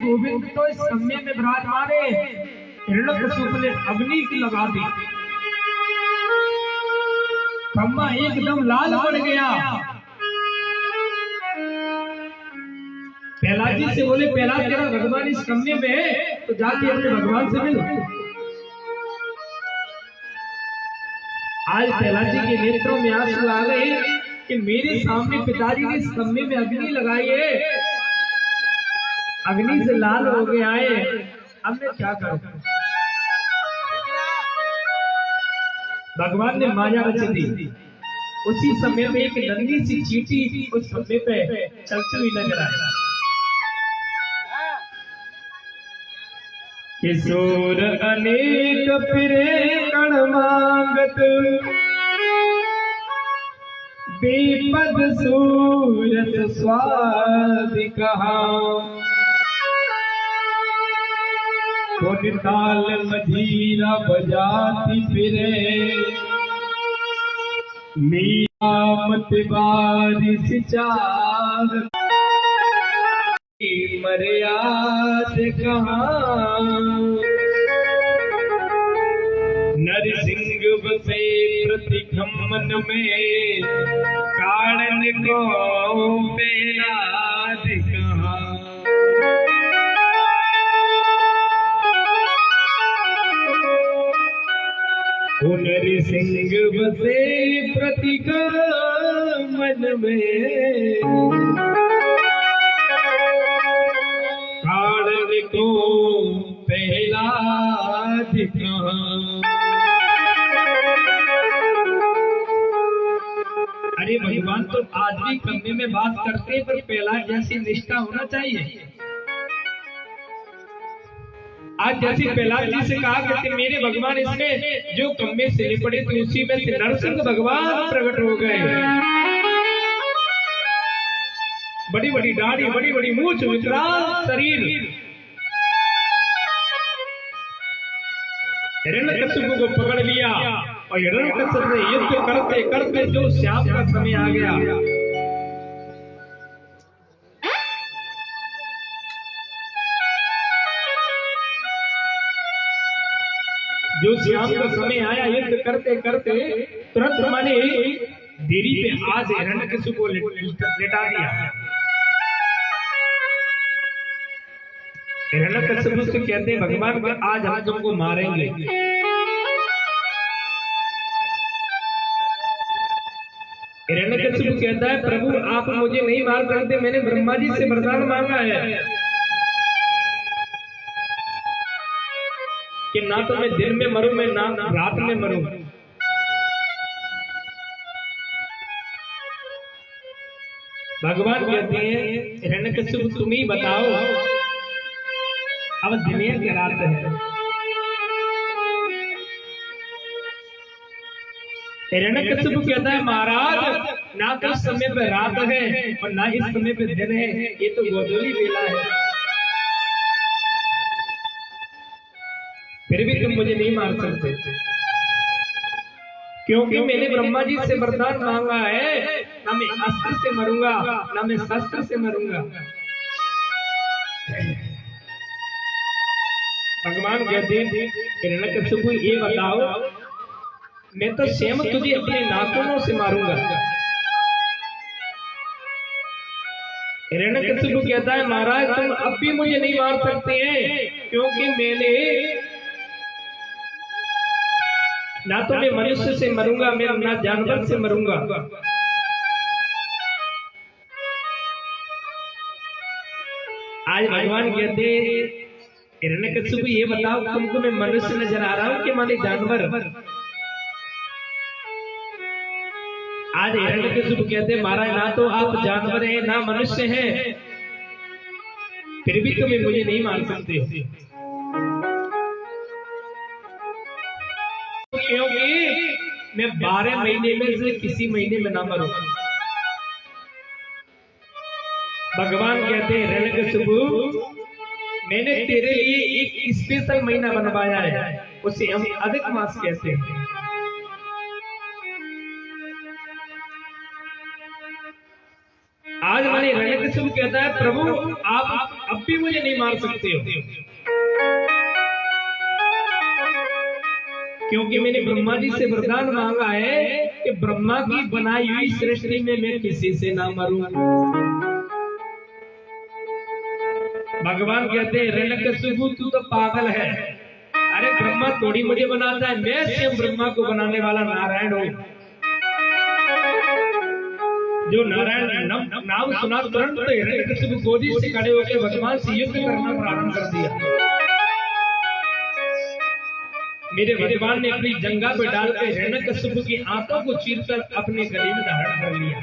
गोविंद तो इस समय में विराजमान है। हिरण्यकशिपु ने अग्नि की लगा दी, खम्मा एकदम लाल पड़ गया। प्रहलाद जी से बोले, प्रहलाद तेरा भगवान इस कमरे में है, तो जाके अपने भगवान से मिल। आज प्रहलाद जी के नेत्रों में आंसू आ गए कि मेरे सामने पिताजी ने इस कमरे में अग्नि लगाई है, अग्नि से लाल हो गया है, अब मैं क्या करूं। भगवान ने माया रच दी। उसी समय में एक नन्ही सी चींटी उस खंभे पे चलती हुई नजर आई। किशोर अनेक फिरे कण मांगत, बेपद सूरत स्वाद कहा। ताल मजीरा बजाती फिरे, मीरा मत बारिश चाह, मर्याद कहाँ। नरसिंह बसे प्रतिगमन में, कारण को बेलाद कहाँ। नरसिंह बसे प्रतिगमन में, को पहला दिखा। अरे भगवान तो आज भी कमरे में बात करते हैं, पर पहला जैसी निष्ठा होना चाहिए। आज जैसे प्रहलाद जी से कहा कि मेरे भगवान इसमें जो कम्मे से लिपटे थे उसी में से नरसिंह भगवान प्रकट हो गए। बड़ी बड़ी दाढ़ी, बड़ी बड़ी मूंछ, विकराल शरीर। हिरण्यकशिपु को पकड़ लिया और हिरण्यकशिपु से युद्ध करते करते जो श्याम का समय आ गया, जो श्याम का समय आया, युद्ध करते करते तुरंत माने देरी पे आज हिरण्यकशिपु को लेटा दिया। हिरण्यकशिपु से कहते हैं भगवान कि आज हम तुमको मारेंगे। हिरण्यकशिपु कहता है प्रभु आप मुझे नहीं मार सकते, मैंने ब्रह्मा जी से वरदान मांगा है कि ना तो मैं दिन में मरूं, मैं ना रात में मरूं। भगवान कहते हैं हिरण्यकशिपु तुम ही बताओ, अब दिन है कि रात है। हिरण्यकशिपु कहता है महाराज ना तो इस समय पे रात है और ना इस समय पे दिन है, ये तो गोधूली बेला है, फिर भी तुम मुझे नहीं मार सकते, क्योंकि मैंने ब्रह्मा जी से वरदान मांगा है, ना मैं अस्त्र से मरूंगा ना मैं शस्त्र से मरूंगा। भगवान कहते हैं हिरण्यकशिपु ये बताओ, मैं तो स्वयं तुझे अपने नाखूनों से मारूंगा। हिरण्यकशिपु कहता है महाराज तुम अब भी मुझे नहीं मार सकते हैं, क्योंकि मैंने ना तो मैं मनुष्य से मरूंगा, मैं ना जानवर से मरूंगा। आज भगवान कहते हिरण्यकशिपु ये बताओ तुमको मैं मनुष्य नजर आ रहा हूं कि माने जानवर। आज हिरण्यकशिपु कहते महाराज ना तो आप जानवर हैं ना मनुष्य हैं, फिर भी तुम्हें मुझे नहीं मार सकते, क्योंकि मैं 12 महीने में से किसी महीने में ना मरूं। भगवान कहते हैं हिरण्यकशिपु मैंने तेरे लिए एक स्पेशल महीना बनवाया है, उसे हम अधिक मास कहते हैं। आज मैंने हिरण्यकशिपु कहता है प्रभु आप अब भी मुझे नहीं मार सकते हो, क्योंकि मैंने ब्रह्मा जी से वरदान मांगा है कि ब्रह्मा की बनाई हुई सृष्टि में मैं किसी से ना मरूं। भगवान कहते हैं हिरण्यकशिपु तू तो पागल है, अरे ब्रह्मा थोड़ी मुझे बनाता है, मैं स्वयं ब्रह्मा को बनाने वाला नारायण हूं। जो नारायण नाम सुना तुरंत हिरण्यकशिपु गोदी से खड़े होकर भगवान से युद्ध करना प्रारंभ कर दिया। मेरे भगवान ने अपनी जंगा पे डालकर हिरण्यकशिपु की आंतों को चीरकर अपने गले में धारण कर लिया,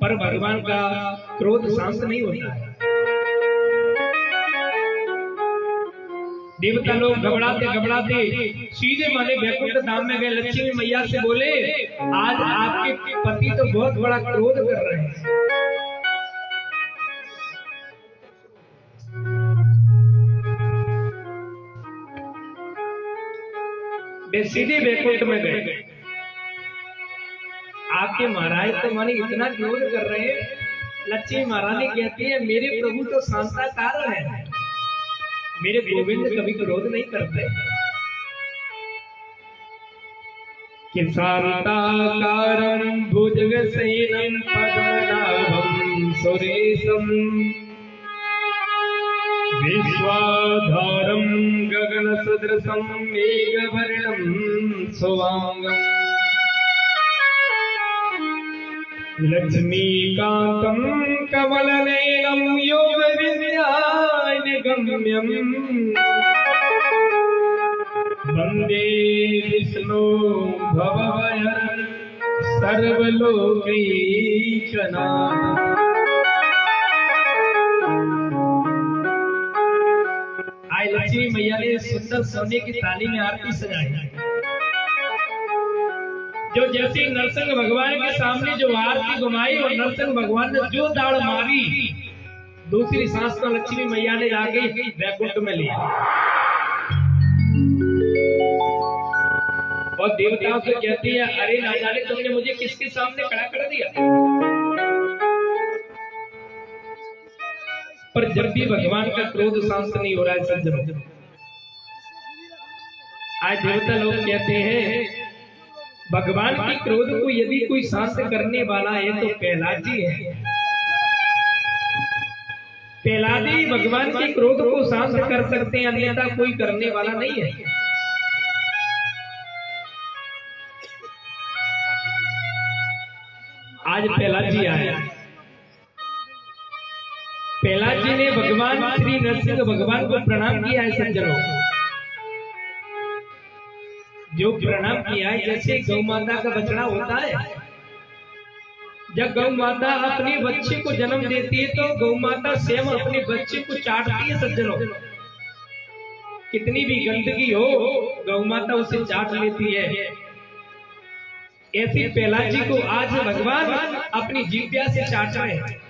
पर भगवान का क्रोध शांत नहीं होता है। देवता लोग घबराते घबराते सीधे माने वैकुंठ धाम में गए। लक्ष्मी मैया से बोले, आज आपके पति तो बहुत बड़ा क्रोध कर रहे हैं। वे सीधे वैकुंठ में गए। आपके महाराज तो माने इतना क्रोध कर रहे हैं। लक्ष्मी महारानी कहती है, मेरे प्रभु तो शांताकार है, मेरे गोविंद कभी क्रोध नहीं करते। कि शांताकारं भुजगसेनं पद्मनाभं सुरेशं विश्वाधारं गगनसदृशं मेघवर्णं शुभांगम् लक्ष्मीकान्तं कमलनयनं योगविद्यानिगम्यं वन्दे विष्णु भवभयहरं सर्वलोकैकनाथं। आज लक्ष्मी मैया ने सुंदर सोने की थाली में आरती सजाई। जो जैसे नरसिंह भगवान के सामने जो आरती घुमाई और नरसिंह भगवान ने जो दाड़ मारी, दूसरी सांस को लक्ष्मी मैया ने जाके वैकुंठ में लिया और देवताओं से कहती है, अरे ना जाने तुमने मुझे किसके सामने खड़ा कर दिया। पर जब भी भगवान का क्रोध शांत नहीं हो रहा है सज्जनों, आज देवता लोग कहते हैं भगवान के क्रोध को यदि कोई शांत करने वाला है तो प्रहलाद जी है। प्रहलाद ही भगवान के क्रोध को शांत कर सकते हैं, अन्यथा कोई करने वाला नहीं है। आज प्रहलाद जी आए। प्रहलाद जी ने भगवान श्री नरसिंह भगवान को प्रणाम किया है सज्जनों। जो प्रणाम किया है, जैसे गौ माता का बछड़ा होता है, जब गौ माता अपने बच्चे को जन्म देती है तो गौ माता स्वयं अपने बच्चे को चाटती है सज्जनों। कितनी भी गंदगी हो गौ माता उसे चाट लेती है। ऐसे प्रहलाद जी को आज भगवान अपनी जिह्वा से चाट रहे हैं।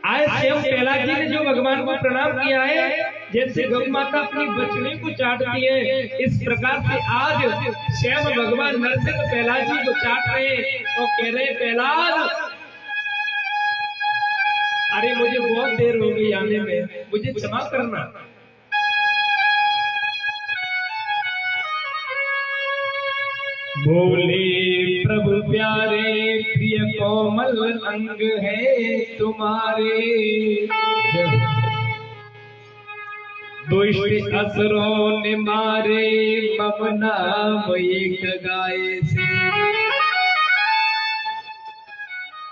आज स्वयं प्रहलाद जी ने जो भगवान को प्रणाम किया है, जैसे गौ माता अपनी बछड़ी को चाटती है, इस प्रकार से आज स्वयं भगवान नरसिंह प्रहलाद जी को चाट रहे हैं और कह रहे हैं, प्रहलाद अरे मुझे बहुत देर हो गई आने में, मुझे क्षमा करना। बोले प्रभु प्यारे प्रिय कोमल अंग है तुम्हारे, दुष्ट असुरों ने मारे मम नाम एक गाय से।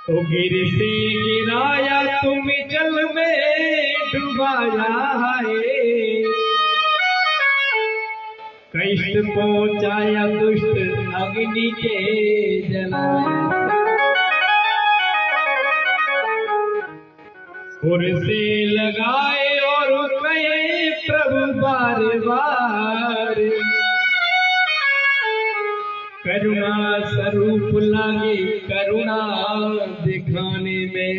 तो गिर से गिराया तुम जल में डुबाया है, कष्ट पहुंचाया दुष्ट अग्नि के जलाए। और से लगाए और कहे प्रभु बार बार, करुणा स्वरूप लागे करुणा दिखाने में।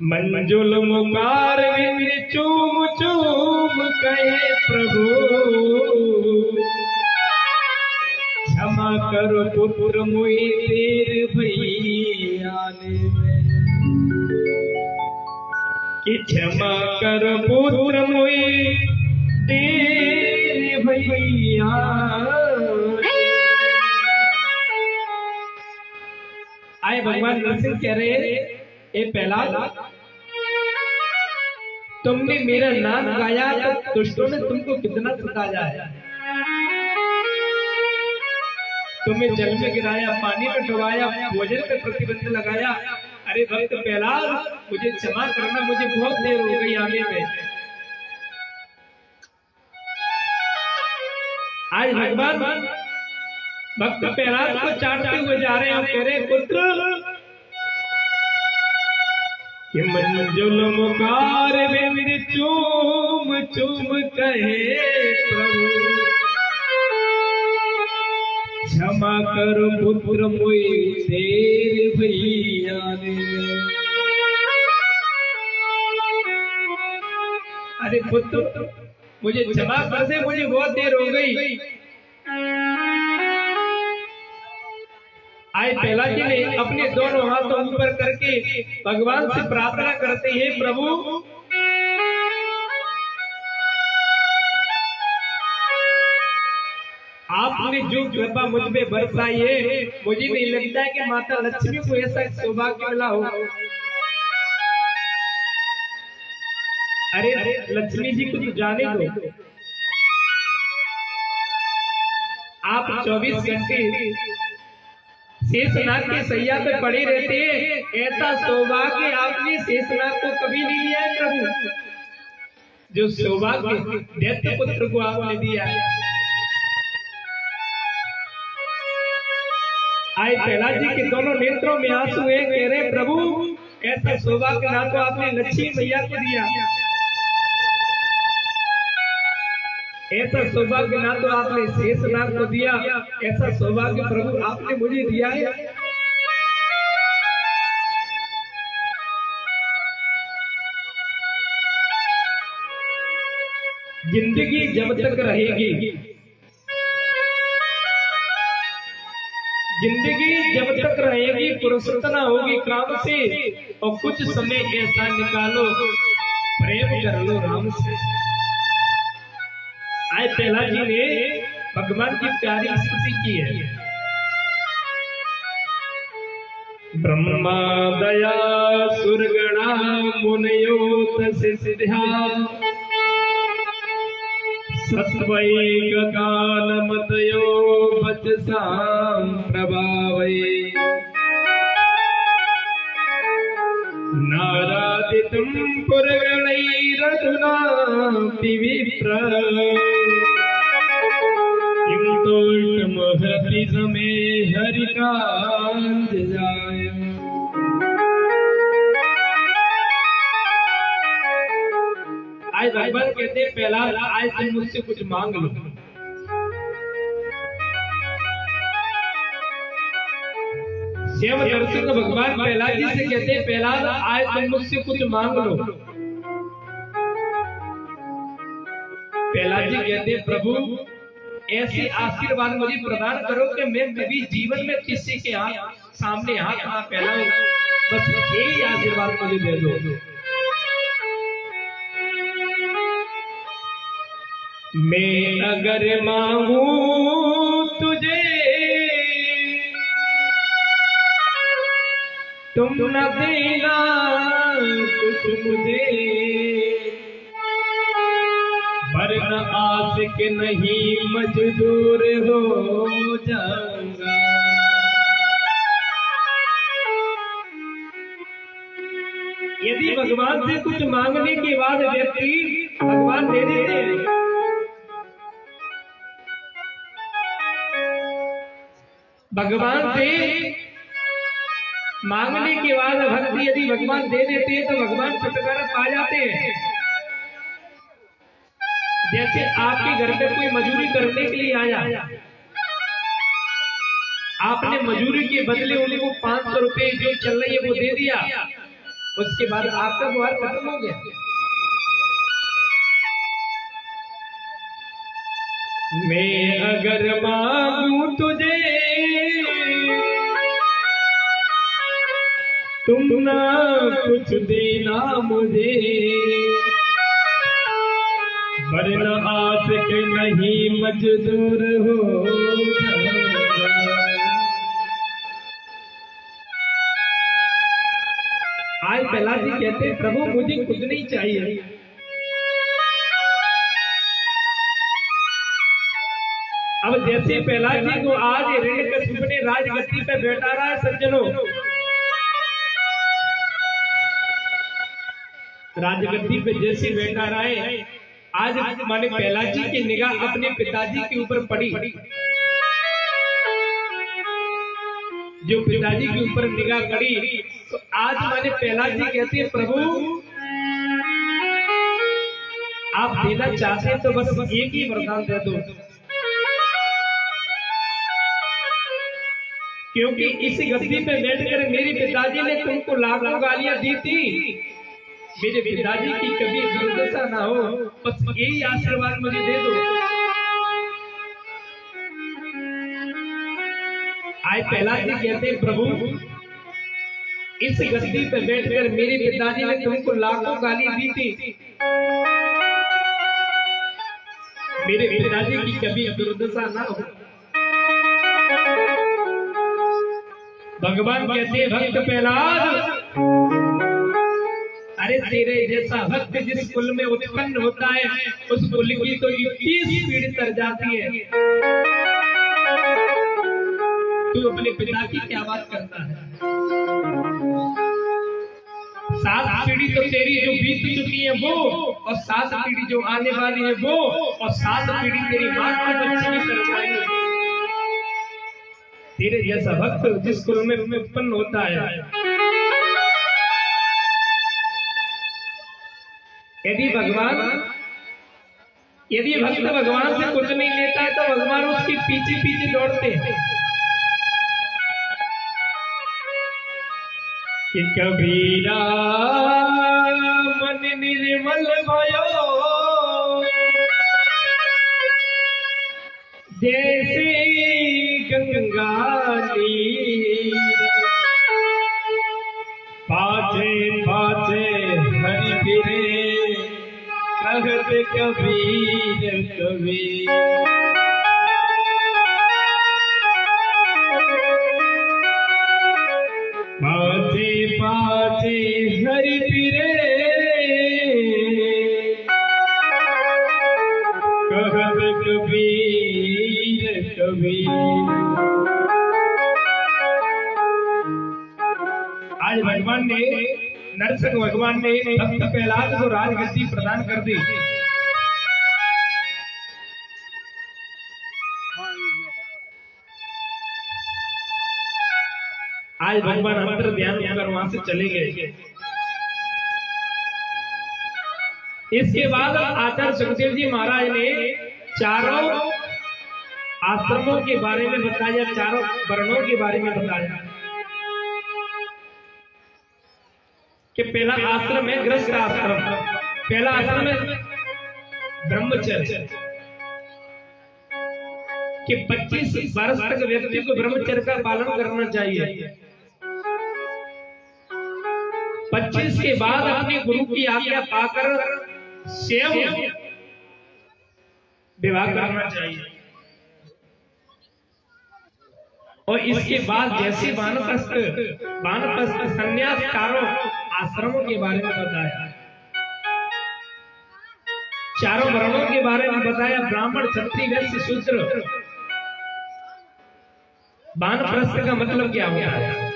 मंजुल मुकार विंद चूम चूम कहे प्रभु, क्षमा करो पुत्र मुई तेरे भैया कि क्षमा करो पुत्र मुई तेरे भैया। आए भगवान नरसिंह कह रहे, ए पहला तुमने मेरा नाम गाया तो दुष्टों ने तुमको कितना सताया है, तुम्हें जल में गिराया, पानी में डुबाया, भोजन पे प्रतिबंध लगाया। अरे भक्त पहला मुझे क्षमा करना, मुझे बहुत देर हो गई आने में। आज भगवान भक्त प्रहलाद को चाटते हुए जा रहे हैं, कह रहे पुत्र कि मंजुल मुकार विंद चूम चूम कहे प्रभु, क्षमा करो पुत्र मुई तेरे भैया ने। अरे पुत्र मुझे क्षमा कर दे, मुझे बहुत देर हो गई। आए पहला जी ने अपने दोनों हाथों ऊपर करके भगवान से प्रार्थना करते हैं, प्रभु आपने जो कृपा मुझ पे बरसाई है, मुझे नहीं लगता है कि माता लक्ष्मी को ऐसा सौभाग्य मिला हो। अरे लक्ष्मी जी को तो जाने दो, आप 24 घंटे शेषनाग के सैया पे पड़े रहते हैं, ऐसा सौभाग्य आपने शेषनाग को कभी नहीं दिया है प्रभु, जो सौभाग्य दैत्य पुत्र को आपने दिया है। आए प्रहलाद जी के दोनों नेत्रों में आंसू है, कह रहे प्रभु ऐसा सौभाग्य ना तो आपने लक्ष्मी मैया को दिया, ऐसा सौभाग्य ना तो आपने शेषनाग को दिया, ऐसा सौभाग्य प्रभु आपने मुझे दिया है। जिंदगी जब तक रहेगी, जिंदगी जब तक रहेगी पुरुषोत्तना होगी काम से, और कुछ समय ऐसा निकालो प्रेम कर लो राम से। आए पहला जी ने भगवान की प्यारी स्तुति की है, ब्रह्मा दया सुरगणा मुनयो तसिद्ध्या सत्वैक कालमतयो वचसां प्रभावै नारादितं पुरगणैरधुना विप्र महति समे हरिकांज जाय। आज भगवान कहते पहला आज तुम मुझसे कुछ मांग लो। श्याम दर्शन भगवान प्रहलाद जी से कहते प्रहलाद आज तुम मुझसे कुछ मांग लो। प्रहलाद जी कहते प्रभु ऐसे आशीर्वाद मुझे प्रदान करो कि मैं कभी जीवन में किसी के सामने हाथ ना फैलाऊं, बस यही आशीर्वाद मुझे दे दो। मैं अगर मांगू तुझे तुम न देना कुछ मुझे, वरना आशिक नहीं मजदूर हो जाऊंगा। यदि भगवान से कुछ मांगने के बाद व्यक्ति भगवान दे देते हैं, भगवान से मांगने के बाद भक्ति यदि भगवान दे देते हैं तो भगवान छुटकारा पा जाते हैं। जैसे आपके घर पे कोई मजूरी करने के लिए आया, आपने मजूरी के बदले उनको 500 रुपए जो चल रही है वो दे दिया, उसके बाद आपका गुहार खत्म हो गया। मैं अगर मांगू तुझे तुम ना कुछ देना मुझे, वरना आस के नहीं मजदूर हो। आज प्रहलाद जी कहते हैं प्रभु मुझे कुछ नहीं चाहिए, अब जैसे प्रहलाद जी को आज हिरण्यकशिपु ने राजगद्दी पे बैठा रहा है सज्जनों, राजगद्दी पे जैसे बैठा रहा है, आज माने प्रहलाद जी की निगाह अपने पिताजी के ऊपर पड़ी, जो पिताजी के ऊपर निगाह पड़ी, तो आज माने प्रहलाद जी कहते हैं प्रभु आप देना चाहते हैं तो बस एक ही वरदान दे दो, क्योंकि इस गद्दी पे बैठकर मेरे पिताजी ने तुमको लाखों गालियां दी थी, मेरे पिताजी की कभी दुर्दशा ना हो, बस यही आशीर्वाद मुझे दे दो। आज प्रहलाद जी कहते हैं प्रभु इस गद्दी पे बैठकर मेरे पिताजी ने तुमको लाखों गाली दी थी, मेरे पिताजी की कभी दुर्दशा ना हो। भगवान कहते हैं भक्त प्रहलाद, अरे तेरे जैसा भक्त जिस कुल में उत्पन्न होता है उस कुल की तो 21 पीढ़ी तर जाती है, तू अपने पिता की क्या बात करता है? 7 पीढ़ी तो तेरी जो बीत चुकी है वो, और 7 पीढ़ी जो आने वाली है वो, और 7 पीढ़ी तेरी मां के बच्चे की तर जाएगी। तेरे जैसा भक्त जिस कुल में उत्पन्न होता है, यदि भक्त भगवान से कुछ नहीं लेता है तो भगवान उसके पीछे पीछे दौड़ते हैं कि कबीरा मन निर्मल भयो जैसे गंगा नीर, पाछे पाछे हरि फिरे कहत कबीर कबीर। पाछे पाछे हरि फिरे कहत कबीर कबीर। आज भगवान ने नरसिंह भगवान ने भक्त प्रहलाद को राजगद्दी प्रदान कर दी। आज भगवान अंतर ध्यान कर वहां से चले गए। इसके बाद आचार्य सुखदेव जी महाराज ने चारों आश्रमों के बारे में बताया, चारों वर्णों के बारे में बताया कि पहला आश्रम है गृहस्थ आश्रम, पहला आश्रम है ब्रह्मचर्य, कि 25 वर्ष तक व्यक्ति को ब्रह्मचर्य का पालन करना चाहिए। 25 के बाद अपने गुरु की आज्ञा पाकर स्वयं विवाह करना चाहिए, और इसके बाद जैसे वानप्रस्थ संन्यास चारों आश्रमों के बारे में बताया, चारों वर्णों के बारे में बताया, ब्राह्मण क्षत्रिय वैश्य शूद्र। वानप्रस्थ का मतलब क्या होता है?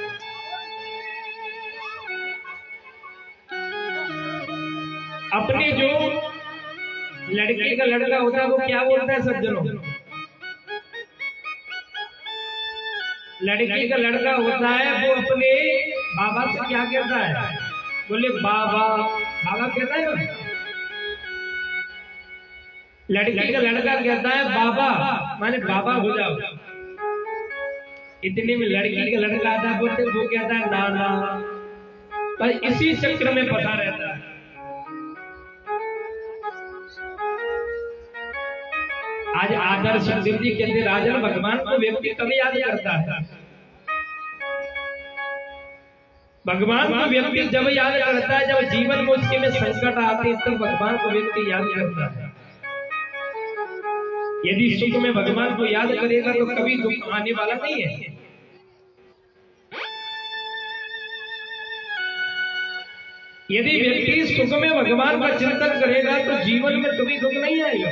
अपने जो लड़के का लड़का होता है वो क्या बोलता है सज्जनों? लड़के का लड़का होता है वो अपने बाबा से क्या कहता है? बोले बाबा, बाबा कहता है ना। लड़की का लड़का कहता है बाबा, माने बाबा हो जाओ। इतने में लड़की का लड़का आता है बोलते वो कहता है नाना। पर इसी चक्र में फंसा रहता है। आज आदर्श सुखदेव जी कहते राजन भगवान को व्यक्ति तभी याद करता है, भगवान को व्यक्ति जब याद करता है जब जीवन में उसके में संकट आते हैं, तब भगवान को व्यक्ति याद करता है। यदि सुख में भगवान को याद करेगा तो कभी दुख आने वाला नहीं है। यदि व्यक्ति सुख में भगवान का चिंतन करेगा तो जीवन में कभी दुख नहीं आएगा।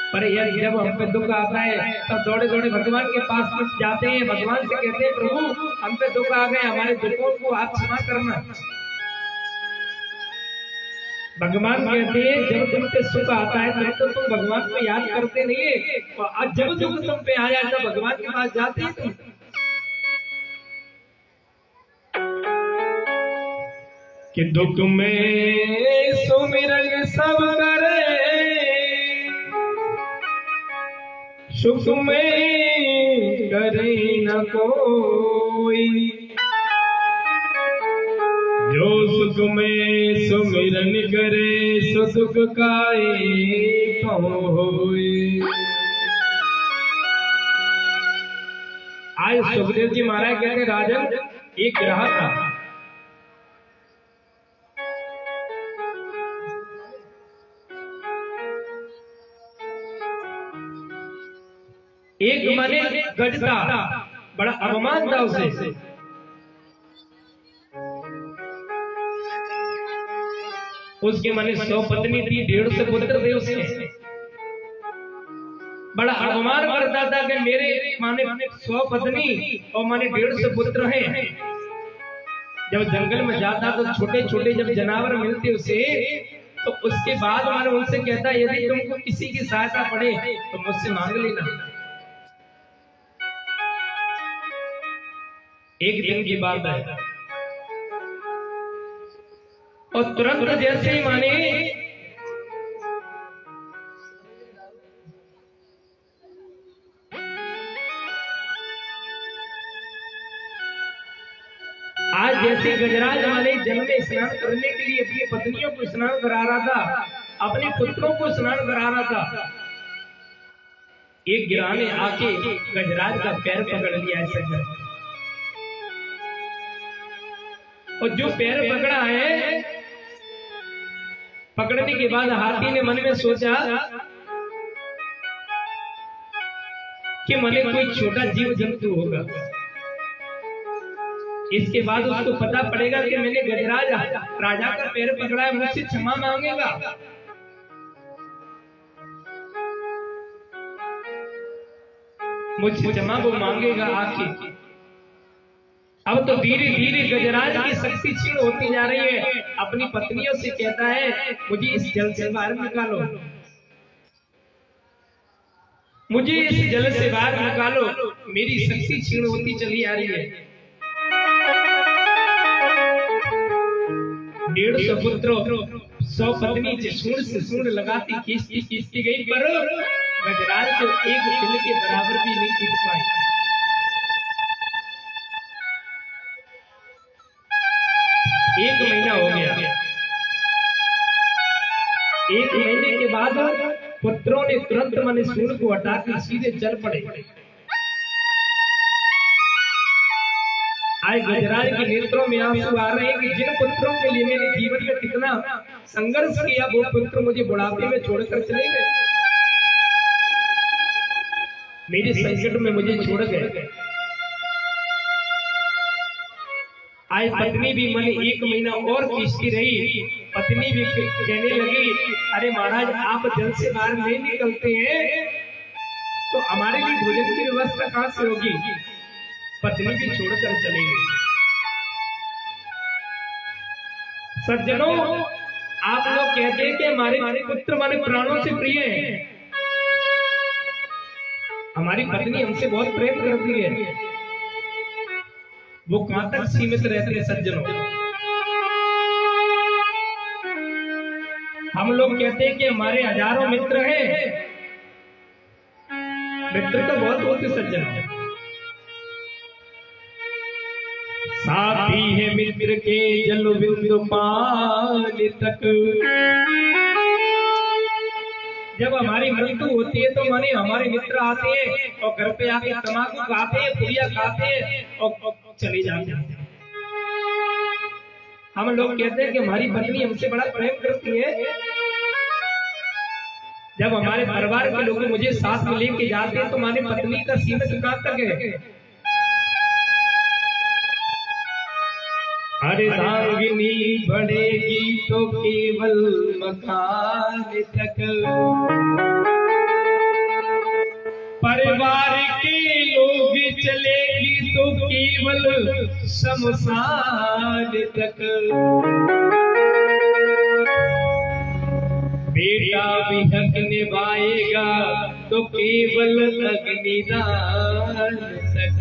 पर यार जब हम पे दुख आता है तब दौड़े दौड़े भगवान के पास जाते हैं, भगवान से कहते हैं प्रभु हम पे दुख आ गए, हमारे दुखों को आप क्षमा करना। भगवान कहते हैं जब तुम पे सुख आता है तब तो तुम भगवान को याद करते नहीं है, और आज जब दुख तुम पे आ जाए तब भगवान के पास जाते हैं तुम। कि दुख में सुमिरन सब करे, सुख में करे न कोई, जो सुख में सुमिरन करे सो सुख काए होए। आज सुखदेव जी महाराज कहते राजन एक ग्राहक था, एक माने गजता बड़ा अवमान था उसे। उसके माने 100 पत्नी थी, 150 पुत्र थे उसके। बड़ा अवमान करता था कि मेरे माने 100 पत्नी और माने 150 पुत्र हैं। जब जंगल में जाता तो छोटे छोटे जब जानवर मिलते उसे तो उसके बाद माने उनसे कहता यदि तुमको किसी की सहायता पड़े तो मुझसे मांग लेना। एक दिन की बात है और तुरंत जैसे ही माने आज जैसे गजराज माने जल में स्नान करने के लिए अपनी पत्नियों को स्नान करा रहा था, अपने पुत्रों को स्नान करा रहा था, एक गिराह ने आके गजराज का पैर पकड़ लिया ऐसे, और जो पैर पकड़ा है पकड़ने के बाद हाथी ने मन में सोचा कि मने कोई छोटा जीव जंतु होगा। इसके बाद उसको पता पड़ेगा कि मैंने गजराज राजा का पैर पकड़ा है, मुझसे क्षमा मांगेगा। मुझसे क्षमा वो मांगेगा आखिर। अब तो धीरे धीरे गजराज की शक्ति क्षीण होती जा रही है। अपनी पत्नियों से कहता है मुझे इस जल से बाहर निकालो, मुझे इस जल से बाहर निकालो, मेरी शक्ति क्षीण होती चली आ रही है। 150 पुत्रों 100 पत्नी सूंड से सूंड लगाती खींचती गई, पर गजराज को एक तिल के बराबर भी नहीं खींच पाई। एक महीना हो गया। एक महीने के बाद पुत्रों ने तुरंत मन सूंड को हटाकर सीधे चल पड़े। आज गजराज के नेत्रों में आंसू आ रहे हैं कि जिन पुत्रों के लिए मैंने जीवन में कितना संघर्ष किया वो पुत्र मुझे बुढ़ापे में छोड़कर चले गए, मेरे संकट में मुझे छोड़ गए। आज पत्नी भी मन 1 महीना और खींचती रही। पत्नी भी कहने लगी अरे महाराज आप जल से बाहर नहीं निकलते हैं तो हमारे लिए भोजन की व्यवस्था कहां से होगी। पत्नी भी छोड़कर चली गई। सज्जनों आप लोग कहते हैं कि हमारे पुत्र हमारे प्राणों से प्रिय हैं, हमारी पत्नी हमसे बहुत प्रेम करती है, वो कहां तक सीमित रहते हैं। सज्जनों हम लोग कहते हैं कि हमारे हजारों मित्र हैं, मित्र तो बहुत होते सज्जनों, आती है मित्र के जल बिंदु पानी तक। जब हमारी मृत्यु होती है तो माने हमारे मित्र आते हैं और घर पे आके तम्बाकू खाते हैं, पुड़िया खाते हैं और चले जाते हैं। हम लोग कहते हैं कि हमारी पत्नी हमसे बड़ा प्रेम करती है। जब हमारे परिवार के लोग मुझे साथ में लेके जाते हैं तो माने पत्नी का सीमत कहां तक है। अर्धांगिनी बढ़ेगी तो केवल मकान तक, परिवार के लोग चलेगी तो केवल शमशान तक। बेटा भी हक निभाएगा तो केवल अग्निदान तक।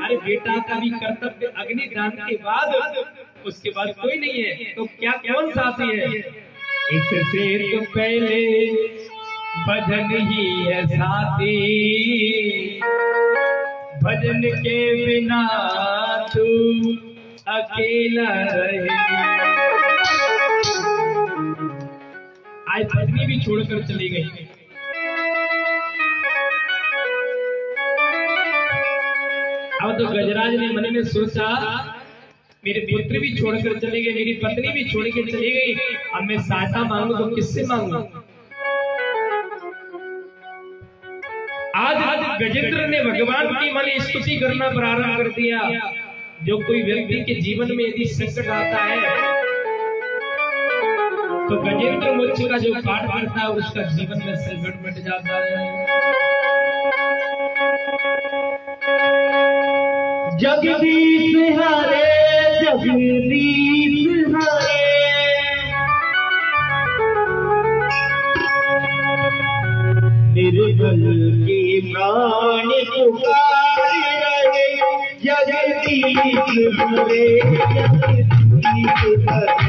अरे बेटा का भी कर्तव्य अग्निदान के बाद, उसके बाद कोई नहीं है तो क्या कौन साथी है। इससे तो पहले भजन ही है साथी, भजन के बिना तू अकेला रहे। आज पत्नी भी छोड़कर चली गई। अब तो गजराज ने मन में सोचा मेरे पुत्र भी छोड़कर चले गए, मेरी पत्नी भी छोड़ के चली गई, अब मैं सहायता मांगू तो किससे मांगू। आज गजेंद्र ने भगवान की मन स्तुति करना प्रारंभ कर दिया। जो कोई व्यक्ति के जीवन में यदि संकट आता है तो गजेंद्र मोक्ष का जो पाठ करता है उसका जीवन में संकट मिट जाता है। जगदीश हरे जगदीश हरे, निर्बल के प्राण पुकार रहे। जगदीश हरे जगदीश हरे,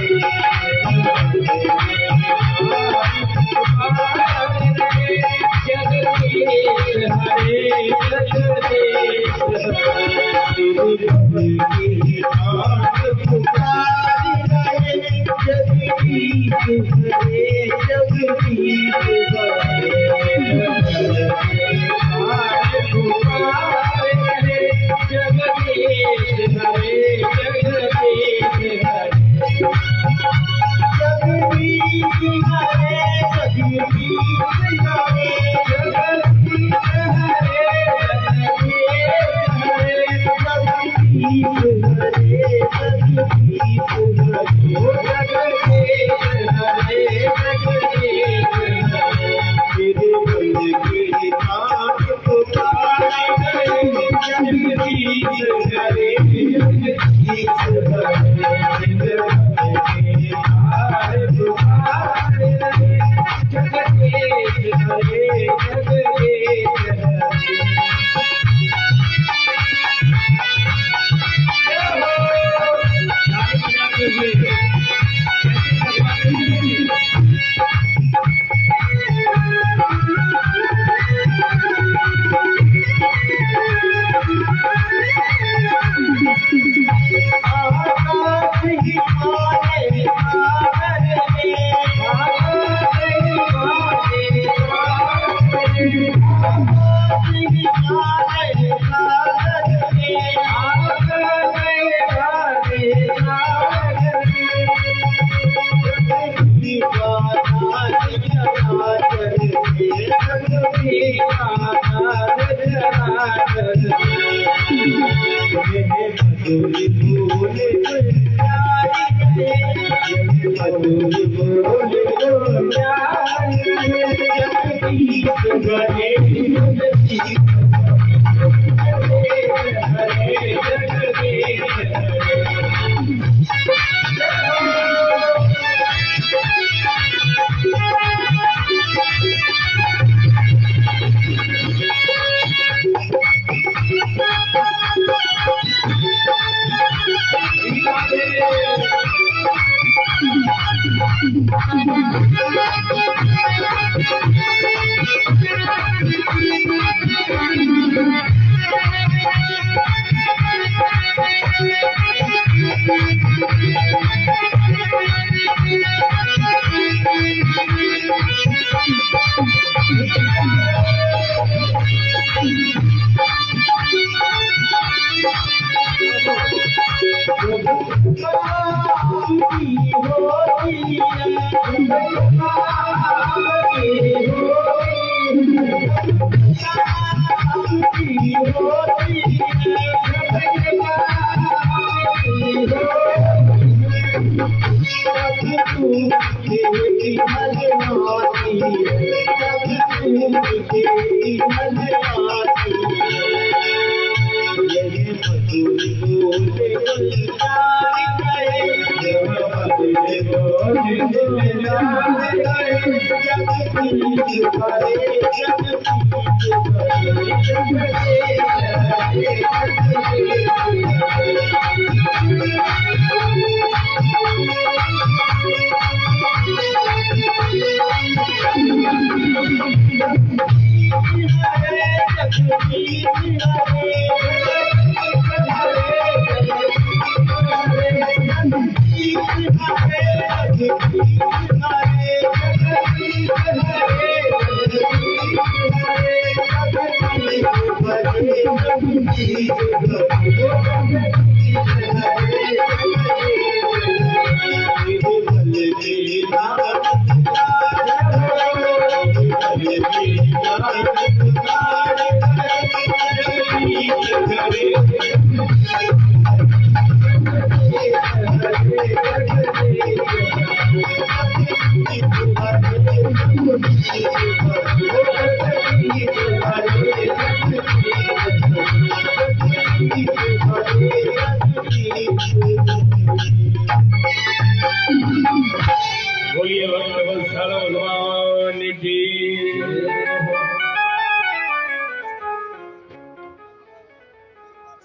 बोलिए भक्तवत्सल भगवान की।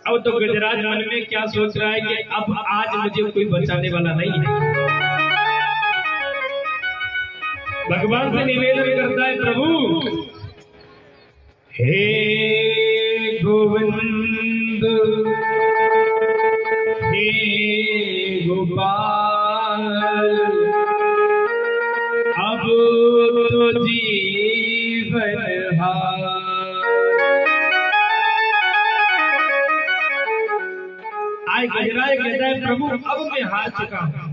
अब तो गजराज मन में क्या सोच रहा है कि अब आज मुझे कोई बचाने वाला नहीं है। भगवान से निवेदन करता है, प्रभु हे गोविंद हे गोपाल, अब तो जीवन आय गजराज कहता है, प्रभु अब मैं हार चुका हूं,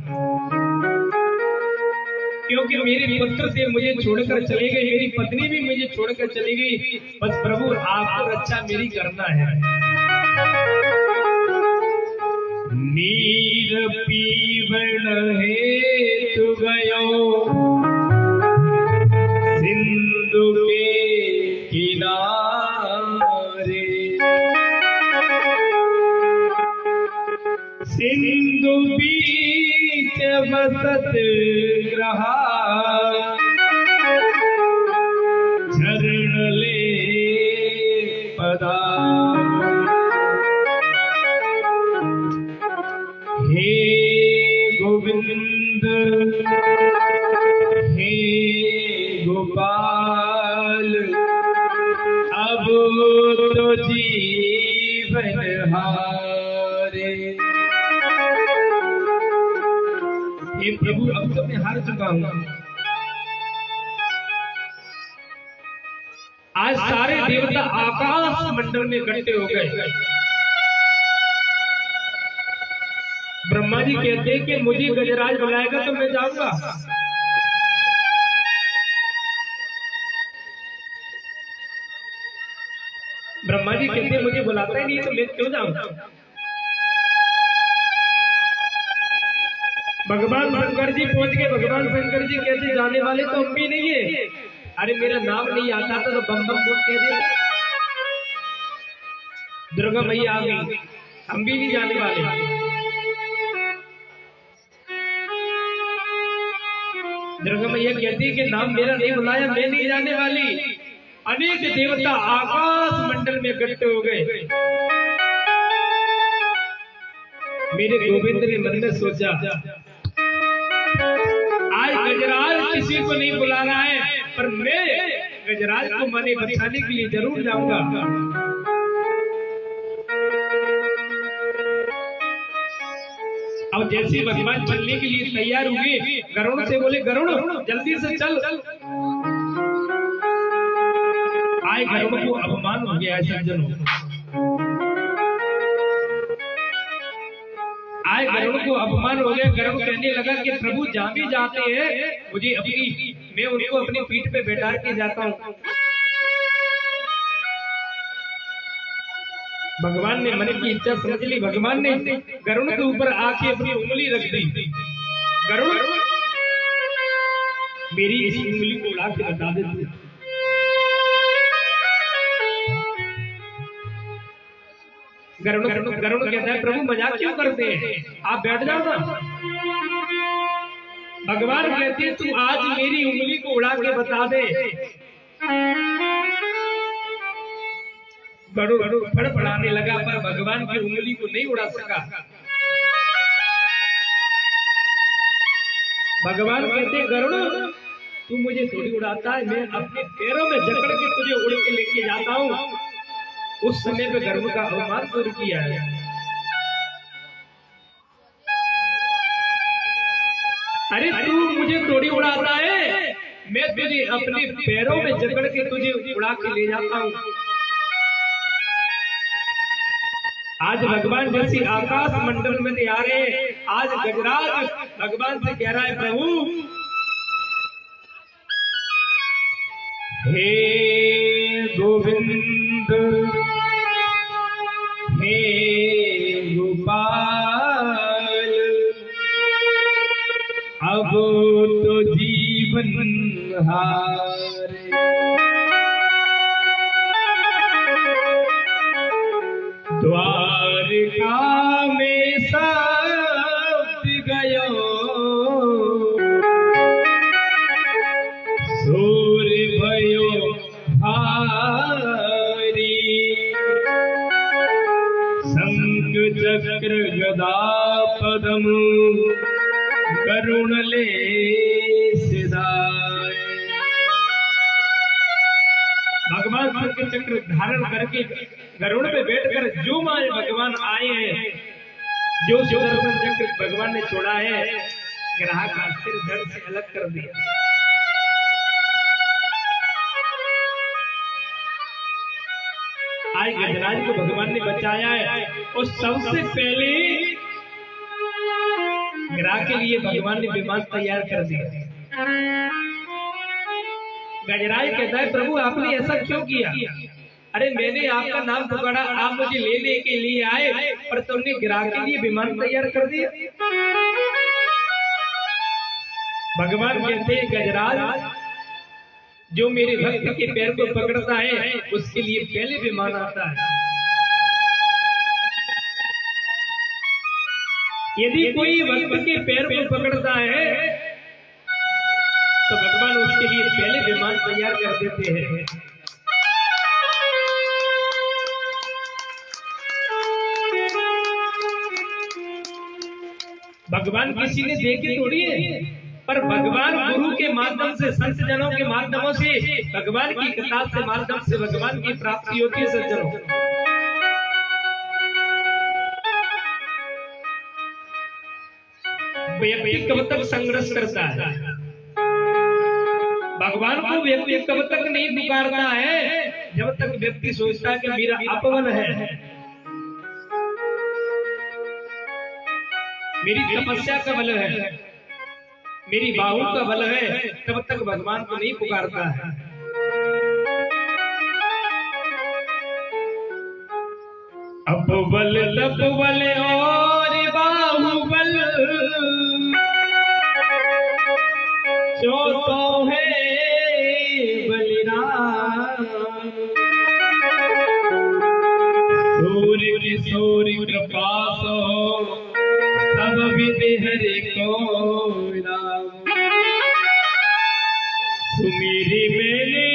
क्योंकि मेरे पुत्र से मुझे छोड़कर चले गए, मेरी पत्नी भी मुझे छोड़कर चली गई। बस प्रभु आपको रक्षा मेरी करना है। नीर पीवण हेतु गयो सिंधु के किनारे, सिंधु बीच बसत ग्रहा, चरण ले पदा। हे गोविंद हे गोपाल, अब तो जीवन हारे। हे प्रभु अब तो मैं हार चुका हूं। आज सारे देवता आकाश मंडल में इकट्ठे हो गए। ब्रह्मा जी कहते हैं कि मुझे गजराज बुलाएगा तो मैं जाऊंगा। ब्रह्मा जी कहते हैं मुझे बुलाता ही नहीं तो मैं क्यों जाऊंगा। भगवान शंकर जी पहुंच गए। भगवान शंकर जी कहते जाने वाले तो हम भी नहीं है। अरे मेरा नाम नहीं आता था तो बम बम बोल कह दे। दुर्गा मैया आ गई, हम भी नहीं जाने वाले। दुर्गा मैया कहती है कि नाम मेरा नहीं बुलाया, मैं नहीं जाने वाली। अनेक देवता आकाश मंडल में इकट्ठे हो गए। मेरे गोविंद ने मन में सोचा आज गजराज किसी को नहीं बुला रहा है, पर मैं गजराज को मने बचाने के लिए जरूर जाऊंगा। अब जैसे भगवान चलने के लिए तैयार हुए, गरुड़ से बोले गरुड़ जल्दी से चल। आए गरुड़ को अपमान हो गया है सज्जनों। आए आज गरुड़ को अपमान हो गया। गरुड़ कहने लगा कि प्रभु जहाँ भी जाते हैं मुझे मैं उनको अपनी पीठ पे बैठा के जाता हूँ। भगवान ने मन की इच्छा समझ ली। भगवान ने गरुड़ के ऊपर आके अपनी उंगली रख दी। गरुड़ मेरी इस उंगली को उड़ा के बता दे तू। गरुड़ कहता है प्रभु मजाक क्यों करते हैं, आप बैठ जाओ ना। भगवान कहते हैं तू आज मेरी उंगली को उड़ा के बता दे। गरुड़ फड़फड़ाने लगा पर भगवान की उंगली को नहीं उड़ा सका। भगवान कहते गरुड़ तू मुझे थोड़ी उड़ाता है, मैं अपने पैरों में जकड़ के तुझे उड़ के लेके जाता हूँ। उस समय पे गरुड़ का अपमान दूर किया है। अरे तू मुझे थोड़ी उड़ाता है, मैं तुझे अपने पैरों में जकड़ के तुझे उड़ा के ले जाता हूँ। आज भगवान जैसी आकाश मंडल में आ रहे हैं। आज गजराज भगवान से कह रहा है प्रभु हे गोविंद हे गोपाल अब तो जीवन हार द्वारका में सब गयो सूर्य भयो भारी शंख चक्र गदा पद्म करुण ले सिधाए। भगवान शंख चक्र धारण करके गरुड़ पे बैठकर जो माए भगवान आए हैं, जो सुदर्शन चक्र भगवान ने छोड़ा है, ग्राहक का सिर धड़ से अलग कर दिया। आज गजराज को भगवान ने बचाया है और सबसे पहले ग्राहक के लिए भगवान ने विमान तैयार कर दिया। गजराज कहता है प्रभु आपने ऐसा क्यों किया? अरे मैंने आपका नाम पुकारा, आप मुझे लेने के लिए आए पर तुमने ग्राहक के लिए विमान तैयार कर दिया। भगवान कहते हैं गजराज जो मेरे भक्त के पैर को पकड़ता है उसके लिए पहले विमान आता है। यदि कोई भक्त के पैर को पकड़ता है तो भगवान उसके लिए पहले विमान तैयार कर देते हैं। भगवान किसी ने देखे थोड़ी है, पर भगवान गुरु के माध्यम से, संत जनों के माध्यमों से, भगवान की कथा से माध्यम से भगवान की प्राप्ति होती है। सज्जनों व्यक्ति कब तक संघर्ष करता है? भगवान को व्यक्ति कब तक नहीं पुकारता है जब तक व्यक्ति सोचता है कि मेरा अपवन है, मेरी तपस्या का बल है, मेरी बाहु का बल है, तब तक भगवान को नहीं पुकारता है। अपबल तपबल और बाहुबल चौथो है बलिराम। सूर्य किशोरी कृपा सो सब विधि हरि को राम। सुमेरी मैंने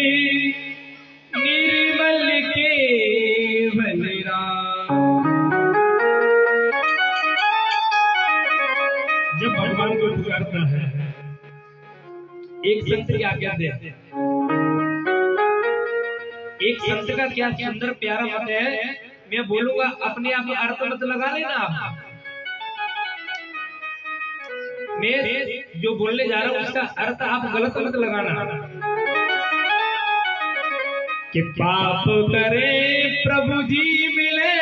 निर्मल के बलिराम। जब भगवान को पुकारता है एक संत की आज्ञा दे। एक संत का क्या सुंदर प्यारा मत है, मैं बोलूंगा अपने आप अर्थ मत लगा लेना आप। मैं जो बोलने जा रहा हूं उसका अर्थ आप गलत मत लगाना। कि पाप करे प्रभु जी मिले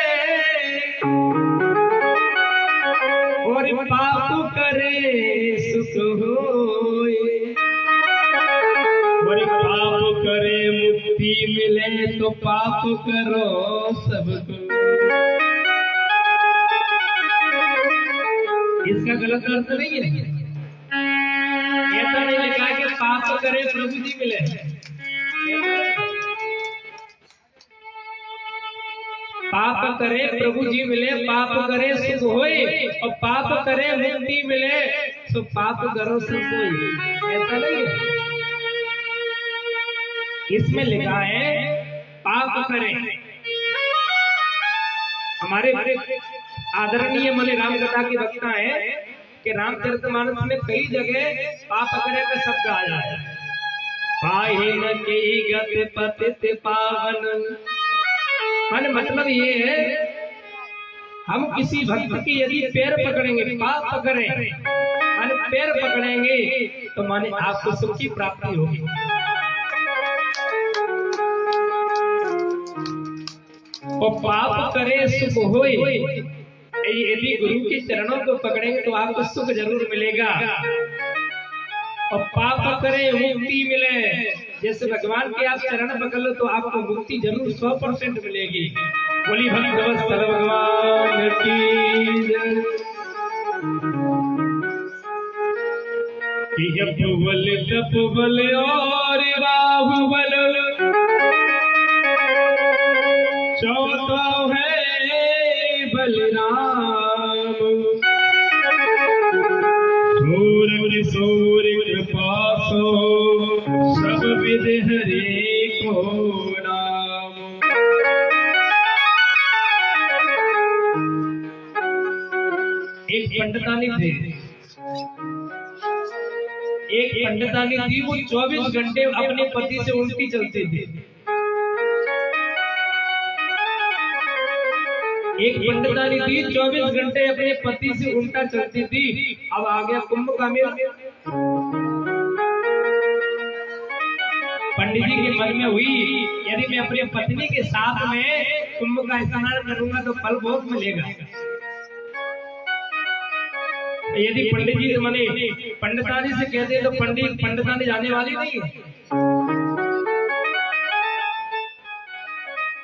और पाप करे सुख होए, और पाप करे मुक्ति मिले तो पाप करो सबको। इसका गलत अर्थ नहीं है, ऐसा नहीं लिखा कि पाप करे प्रभु जी मिले। पाप करे प्रभु जी मिले, पाप करे सुख होए, और पाप करे मुक्ति मिले तो पाप करो सुख होए, ऐसा नहीं है। इसमें लिखा है पाप करे। हमारे आदरणीय मने राम कथा की वक्ता है कि रामचरितमानस में कई जगह पाप करे का शब्द आया है। पाहिन की गत पतित पावन, माने मतलब ये है हम किसी भक्त की यदि पैर पकड़ेंगे, पाप पकड़े माने पैर पकड़ेंगे तो माने आपको सुख की प्राप्ति होगी। और पाप करे सुख होए, यदि गुरु के चरणों को पकड़ेंगे तो आपको सुख जरूर मिलेगा। और पाप करे मुक्ति मिले, जैसे भगवान के आप चरण पकड़ लो तो आपको मुक्ति जरूर 100% मिलेगी। बोली भक्तवत्सल भगवान की जय। यपुबल तपुबल और बाहुबल, चौथा है बलराम, सूर सूर कृपा सो सब विद हरे को नाम। एक पंडितानी थे, वो 24 घंटे अपने पति से उल्टी चलते थे। एक पंडितानी थी 24 घंटे अपने पति से उल्टा चलती थी। अब आ गया कुंभ का मेला। पंडित जी के मन में हुई यदि मैं अपनी पत्नी के साथ में कुंभ का स्नान करूंगा तो फल बहुत मिलेगा। यदि पंडित जी मने पंडितानी से कहते तो पंडितानी जाने वाली नहीं है।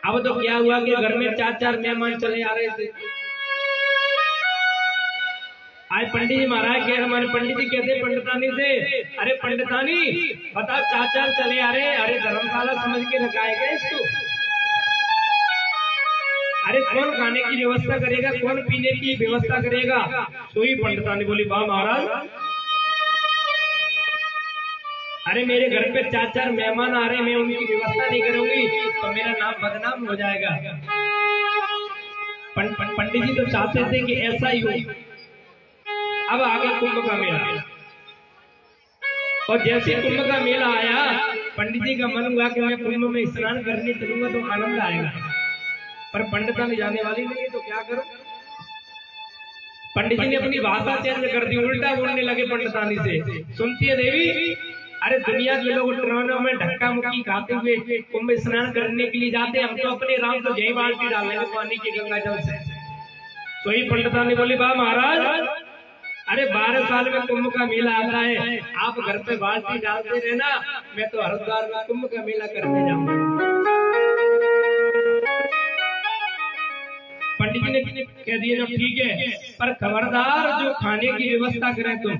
अब तो क्या हुआ कि घर में 4-4 मेहमान चले आ रहे थे। आज पंडित जी महाराज के हमारे पंडित जी कहते पंडितानी से, अरे पंडितानी बता 4-4 चले आ रहे, अरे धर्मशाला समझ के रखाएगा इसको। अरे कौन खाने की व्यवस्था करेगा, कौन पीने की व्यवस्था करेगा? सोई पंडितानी बोली वाह महाराज, अरे मेरे घर पे 4-4 मेहमान आ रहे, मैं उनकी व्यवस्था नहीं करूंगी तो मेरा नाम बदनाम हो जाएगा। पंडित जी तो चाहते थे कि ऐसा ही हो। अब आगे कुंभ का मेला, और जैसे कुंभ का मेला आया पंडित जी का मन हुआ कि मैं कुंभ में स्नान करने चलूंगा तो आनंद आएगा, पर पंडितानी जाने वाली नहीं है तो क्या करूं? पंडित जी ने अपनी भाषा चेंज कर दी, उल्टा बोलने लगे पंडितानी से। सुनती है देवी, अरे दुनिया के लोग ट्रेनों में धक्का मुक्की खाते हुए कुंभ स्नान करने के लिए जाते, हम तो अपने राम तो जय बाल्टी डालेंगे पानी की गंगा जल से। तो ही पंडितानी बोली वाह महाराज, अरे 12 साल में कुंभ का मेला आता है, आप घर पे बाल्टी डालते रहना, मैं तो हरिद्वार में कुंभ का मेला करने जाऊंगा। पंडित जी ने कह दिया जब ठीक है, पर खबरदार जो खाने की व्यवस्था करें तुम।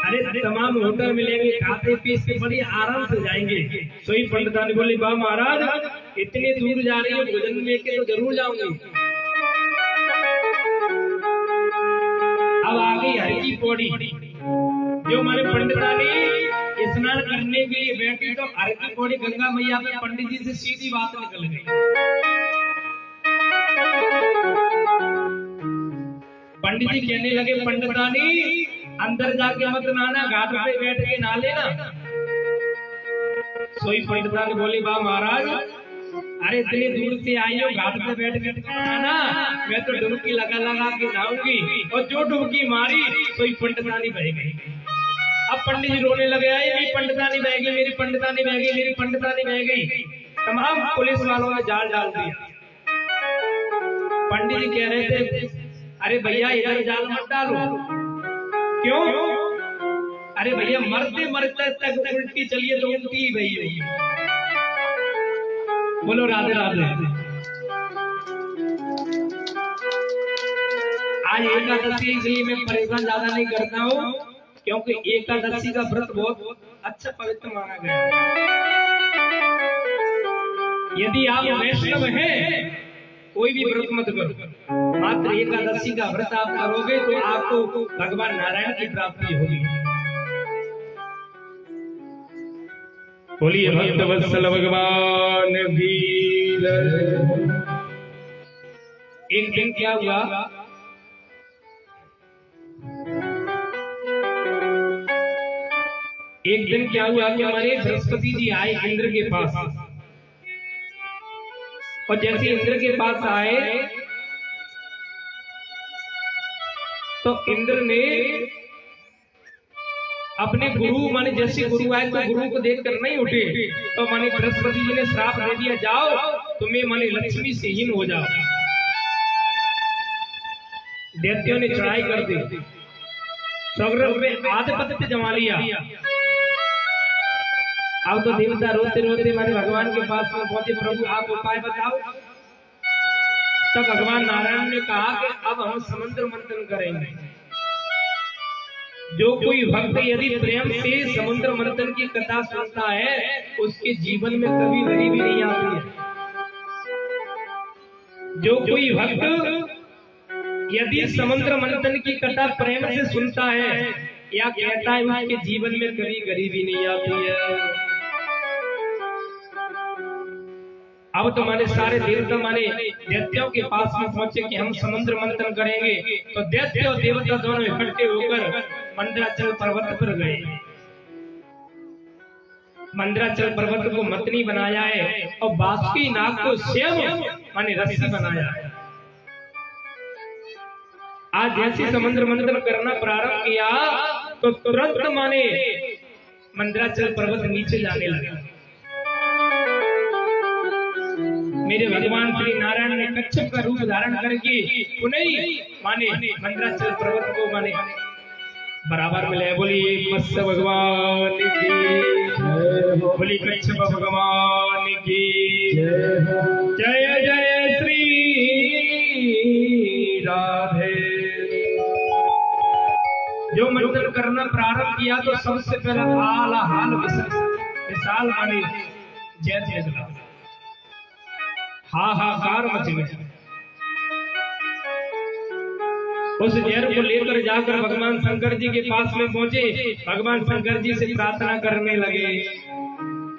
अरे तमाम होटल मिलेंगे, खाते पीते बड़ी आराम से जाएंगे। सोई पंडितानी बोली वाह महाराज, इतनी दूर जा रही है, भोजन लेके तो जरूर जाऊंगी। अब आ गई हर की पौड़ी, जो हमारे पंडितानी स्नान करने के लिए बैठी तो हर की पौड़ी गंगा मैया पे पंडित जी से सीधी बात निकल गई। पंडित जी कहने लगे पंडितानी अंदर जाके मत नहाना, घाट पे बैठ के नहा लेना। सोई पंडितानी बोली वाह महाराज, अरे इतनी दूर से आई हो, घाट पे बैठ के नहाना, मैं तो डुबकी लगा लगा के नहाऊंगी। और जो डुबकी मारी सोई पंडितानी बह गई। अब पंडित जी रोने लगे, आई मेरी पंडितानी बह गई, मेरी पंडितानी बह गई, मेरी पंडितानी बह गई। तमाम पुलिस वालों ने जाल डाल दिया। पंडित जी कह रहे थे अरे भैया इधर जाल मत डालो। क्यों? अरे भैया मरते मरते तक उल्टी चलिए तो उल्टी ही भई। बोलो राधे राधे। आज एकादशी इसलिए मैं परेशान ज्यादा नहीं करता हूँ, क्योंकि एकादशी का व्रत बहुत अच्छा पवित्र माना गया है। यदि आप वैष्णव हैं, कोई भी व्रत मत करो, मात्र एकादशी का व्रत आप करोगे तो आपको भगवान नारायण की प्राप्ति होगी। बोलिए भक्त वत्सल भगवान की जय। एक दिन क्या हुआ, कि हमारे बृहस्पति जी आए इंद्र के पास, और जैसे इंद्र के पास आए तो इंद्र ने अपने गुरु माने जैसे गुरु आए तो गुरु को देखकर नहीं उठे, तो माने बृहस्पति जी ने श्राप दे दिया, जाओ तुम्हें माने लक्ष्मी से हीन हो जाओ। दैत्यों ने चढ़ाई कर दी, स्वर्ग में आधिपत्य जमा लिया। अब तो देवता रोते रोते माने भगवान के पास में पहुंचे, प्रभु आप उपाय बताओ। तब भगवान नारायण ने कहा कि अब हम समुद्र मंथन करेंगे। जो कोई भक्त यदि प्रेम से समुद्र मंथन की कथा सुनता है, उसके जीवन में कभी गरीबी नहीं आती है। जो कोई भक्त यदि समुद्र मंथन की कथा प्रेम से सुनता है या कहता है, उसके जीवन में कभी गरीबी नहीं आती है। अब तो माने सारे देवता माने दैत्यों के पास में पहुंचे कि हम समुद्र मंथन करेंगे, तो दैत्य और देवता दोनों इकट्ठे होकर मंदराचल पर्वत पर गए। मंदराचल पर्वत को मतनी बनाया है और बासुकी नाग को स्वयं माने रस्सी बनाया है। आज जैसे समुद्र मंथन करना प्रारंभ किया तो तुरंत माने मंदराचल पर्वत नीचे जाने लगा। मेरे भगवान श्री नारायण ने कच्छप का रूप धारण करके पुनः माने मंदराचल पर्वत को माने बराबर मिले। बोलिए मत्स्य भगवान की, बोली कच्छप भगवान की जय जय श्री राधे। जो मंथन करना प्रारंभ किया तो सबसे पहले हाल विशाल माने जय जय हाहाकार मच गया। उस जहर को लेकर जाकर भगवान शंकर जी के पास में पहुंचे। भगवान शंकर जी से प्रार्थना करने लगे,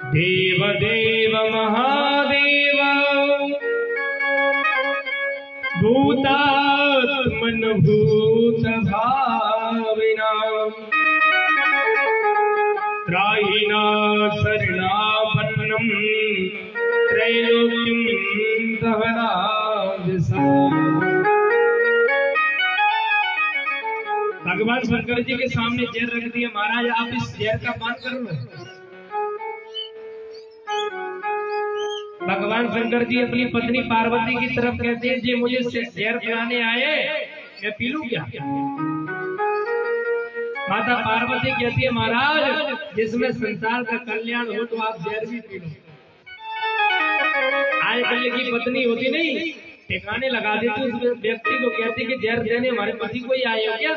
देव देव महादेव भूतात्मन भूत भाविना त्राहिना शरणापन्नम त्रैलोक्यम भगवान शंकर जी के सामने जहर रख दिया, महाराज आप इस जहर का पान कर लो। भगवान शंकर जी अपनी पत्नी पार्वती की तरफ कहते हैं, जी मुझे जहर पिलाने आए, मैं पी लूं क्या? माता पार्वती कहती है, महाराज जिसमें संसार का कल्याण हो तो आप जहर भी पी लो। आजकल की पत्नी होती नहीं, ठिकाने लगा देती, उस व्यक्ति को कहती कि जहर देने हमारे पति को ही आए हो क्या?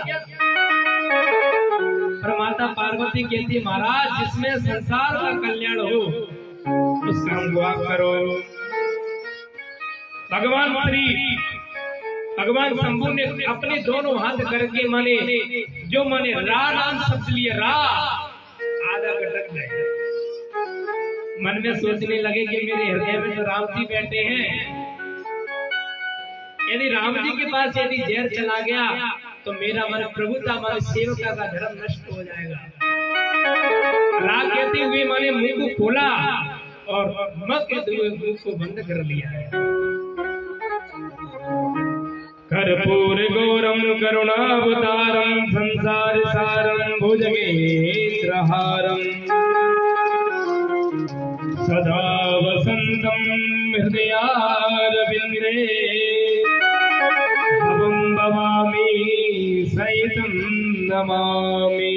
पर माता पार्वती कहती है, महाराज जिसमें संसार का कल्याण हो उस काम को आप करो। भगवान शंभु ने अपने दोनों हाथ करके माने जो माने रा नाम शब्द लिए, रा आधा कटक गए। मन में सोचने लगे कि मेरे हृदय में तो राम जी बैठे हैं, यदि राम जी के पास यदि जहर चला गया तो मेरा मन प्रभुता मन सेवका का धर्म नष्ट हो जाएगा। राग कहते हुए माने मुंह को खोला और मत कहते हुए मुंह को बंद कर लिया। कर्पूर गौरम करुणावतारम संसार सारम भुजगेन्द्रहारम सदा वसंतम हृदयारविंदे सहितं नमामि।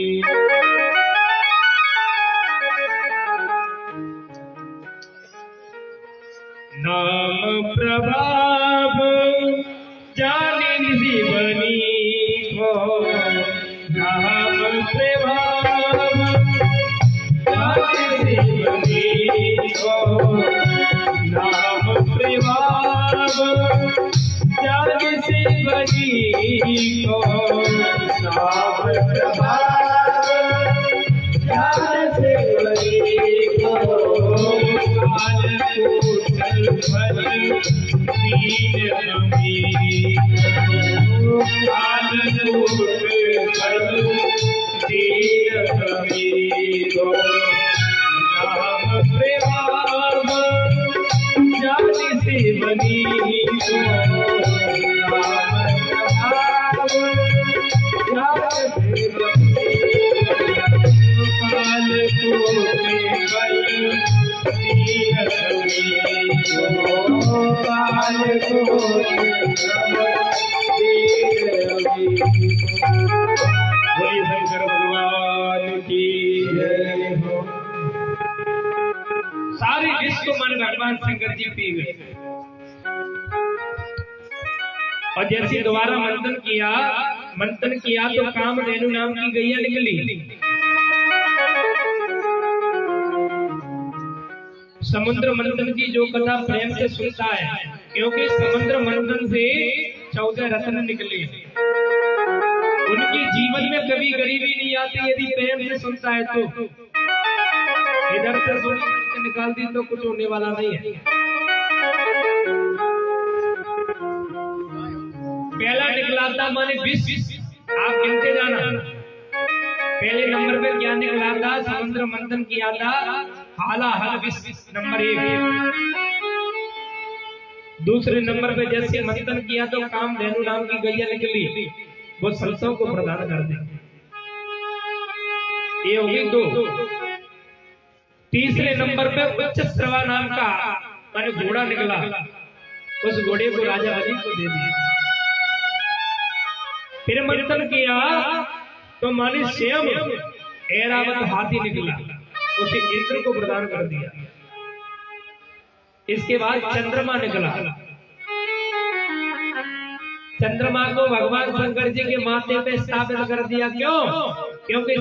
नाम प्रभाव जाने जीवनी को, नाम प्रभाव जाने जीवनी को, नाम प्रभाव जाने जीवनी को, नाम प्रभाव जाने जीवनी को, फल दीन हमें, कालकूट फल दीन हमें को, नाम प्रेम जाति से बनी को, नाम प्रभाव जाति से बनी, कालकूट फल दीन हमें को, कालकूट बोलिए शंकर भगवान की जय हो। सारे विश्व मन भगवान शंकर जी पी गए और जैसे दोबारा मंथन किया तो कामधेनु नाम की गैया निकली। समुद्र मंथन की जो कथा प्रेम से सुनता है, क्योंकि समुद्र मंथन से 14 रत्न निकले, उनके जीवन में कभी गरीबी नहीं आती यदि प्रेम से सुनता है तो। इधर से सुन निकाल दी तो कुछ होने वाला नहीं है। पहला निकला था माने विष, आप गिनते जाना। पहले नंबर पे क्या निकला था? समुद्र मंथन किया था हाला हल विष नंबर 1। दूसरे नंबर पे जैसे मंथन किया तो कामधेनु नाम की गैया निकली, वो संतों को प्रदान कर दे। ये होगी 2। तीसरे नंबर पे उच्च श्रवा नाम का माने घोड़ा निकला, उस घोड़े को राजा बलि को दे दिया। फिर मंथन किया तो माने स्वयं ऐरावत हाथी निकला, उसे इंद्र को प्रदान कर दिया। इसके बाद चंद्रमा निकला। चंद्रमा को भगवान शंकर जी के माथे पे स्थापित कर दिया। क्यों? क्योंकि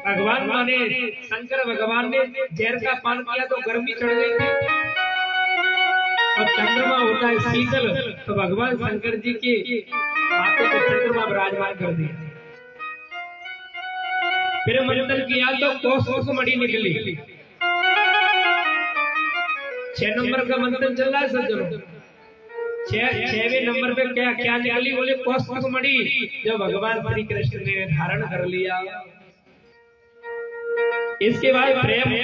भगवान माने शंकर भगवान ने जहर का पान किया तो गर्मी चढ़ गई थी, और चंद्रमा होता है शीतल, तो भगवान शंकर जी के माथे पे चंद्रमा विराजमान कर दिया। फिर मंथन किया तो कौस्तुभ मणि निकली। 6 नंबर का मंथन चल रहा है सज्जनों। 6वें नंबर पे क्या निकली? बोले कौस्तुभ मणि, जो भगवान श्री कृष्ण ने धारण कर लिया। इसके बाद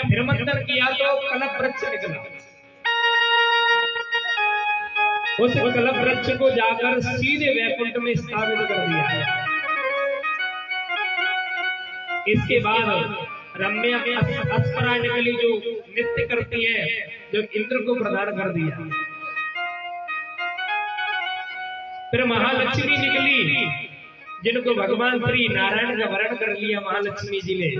फिर मंथन किया तो कलप वृक्ष निकला। उस कलप वृक्ष को जाकर सीधे वैकुंठ में स्थापित कर दिया। इसके बाद रम्या अप्सरा निकली, जो नृत्य करती है, जो इंद्र को प्रदान कर दिया। फिर महालक्ष्मी निकली, जिनको भगवान श्री नारायण का वरण कर लिया महालक्ष्मी जी ने।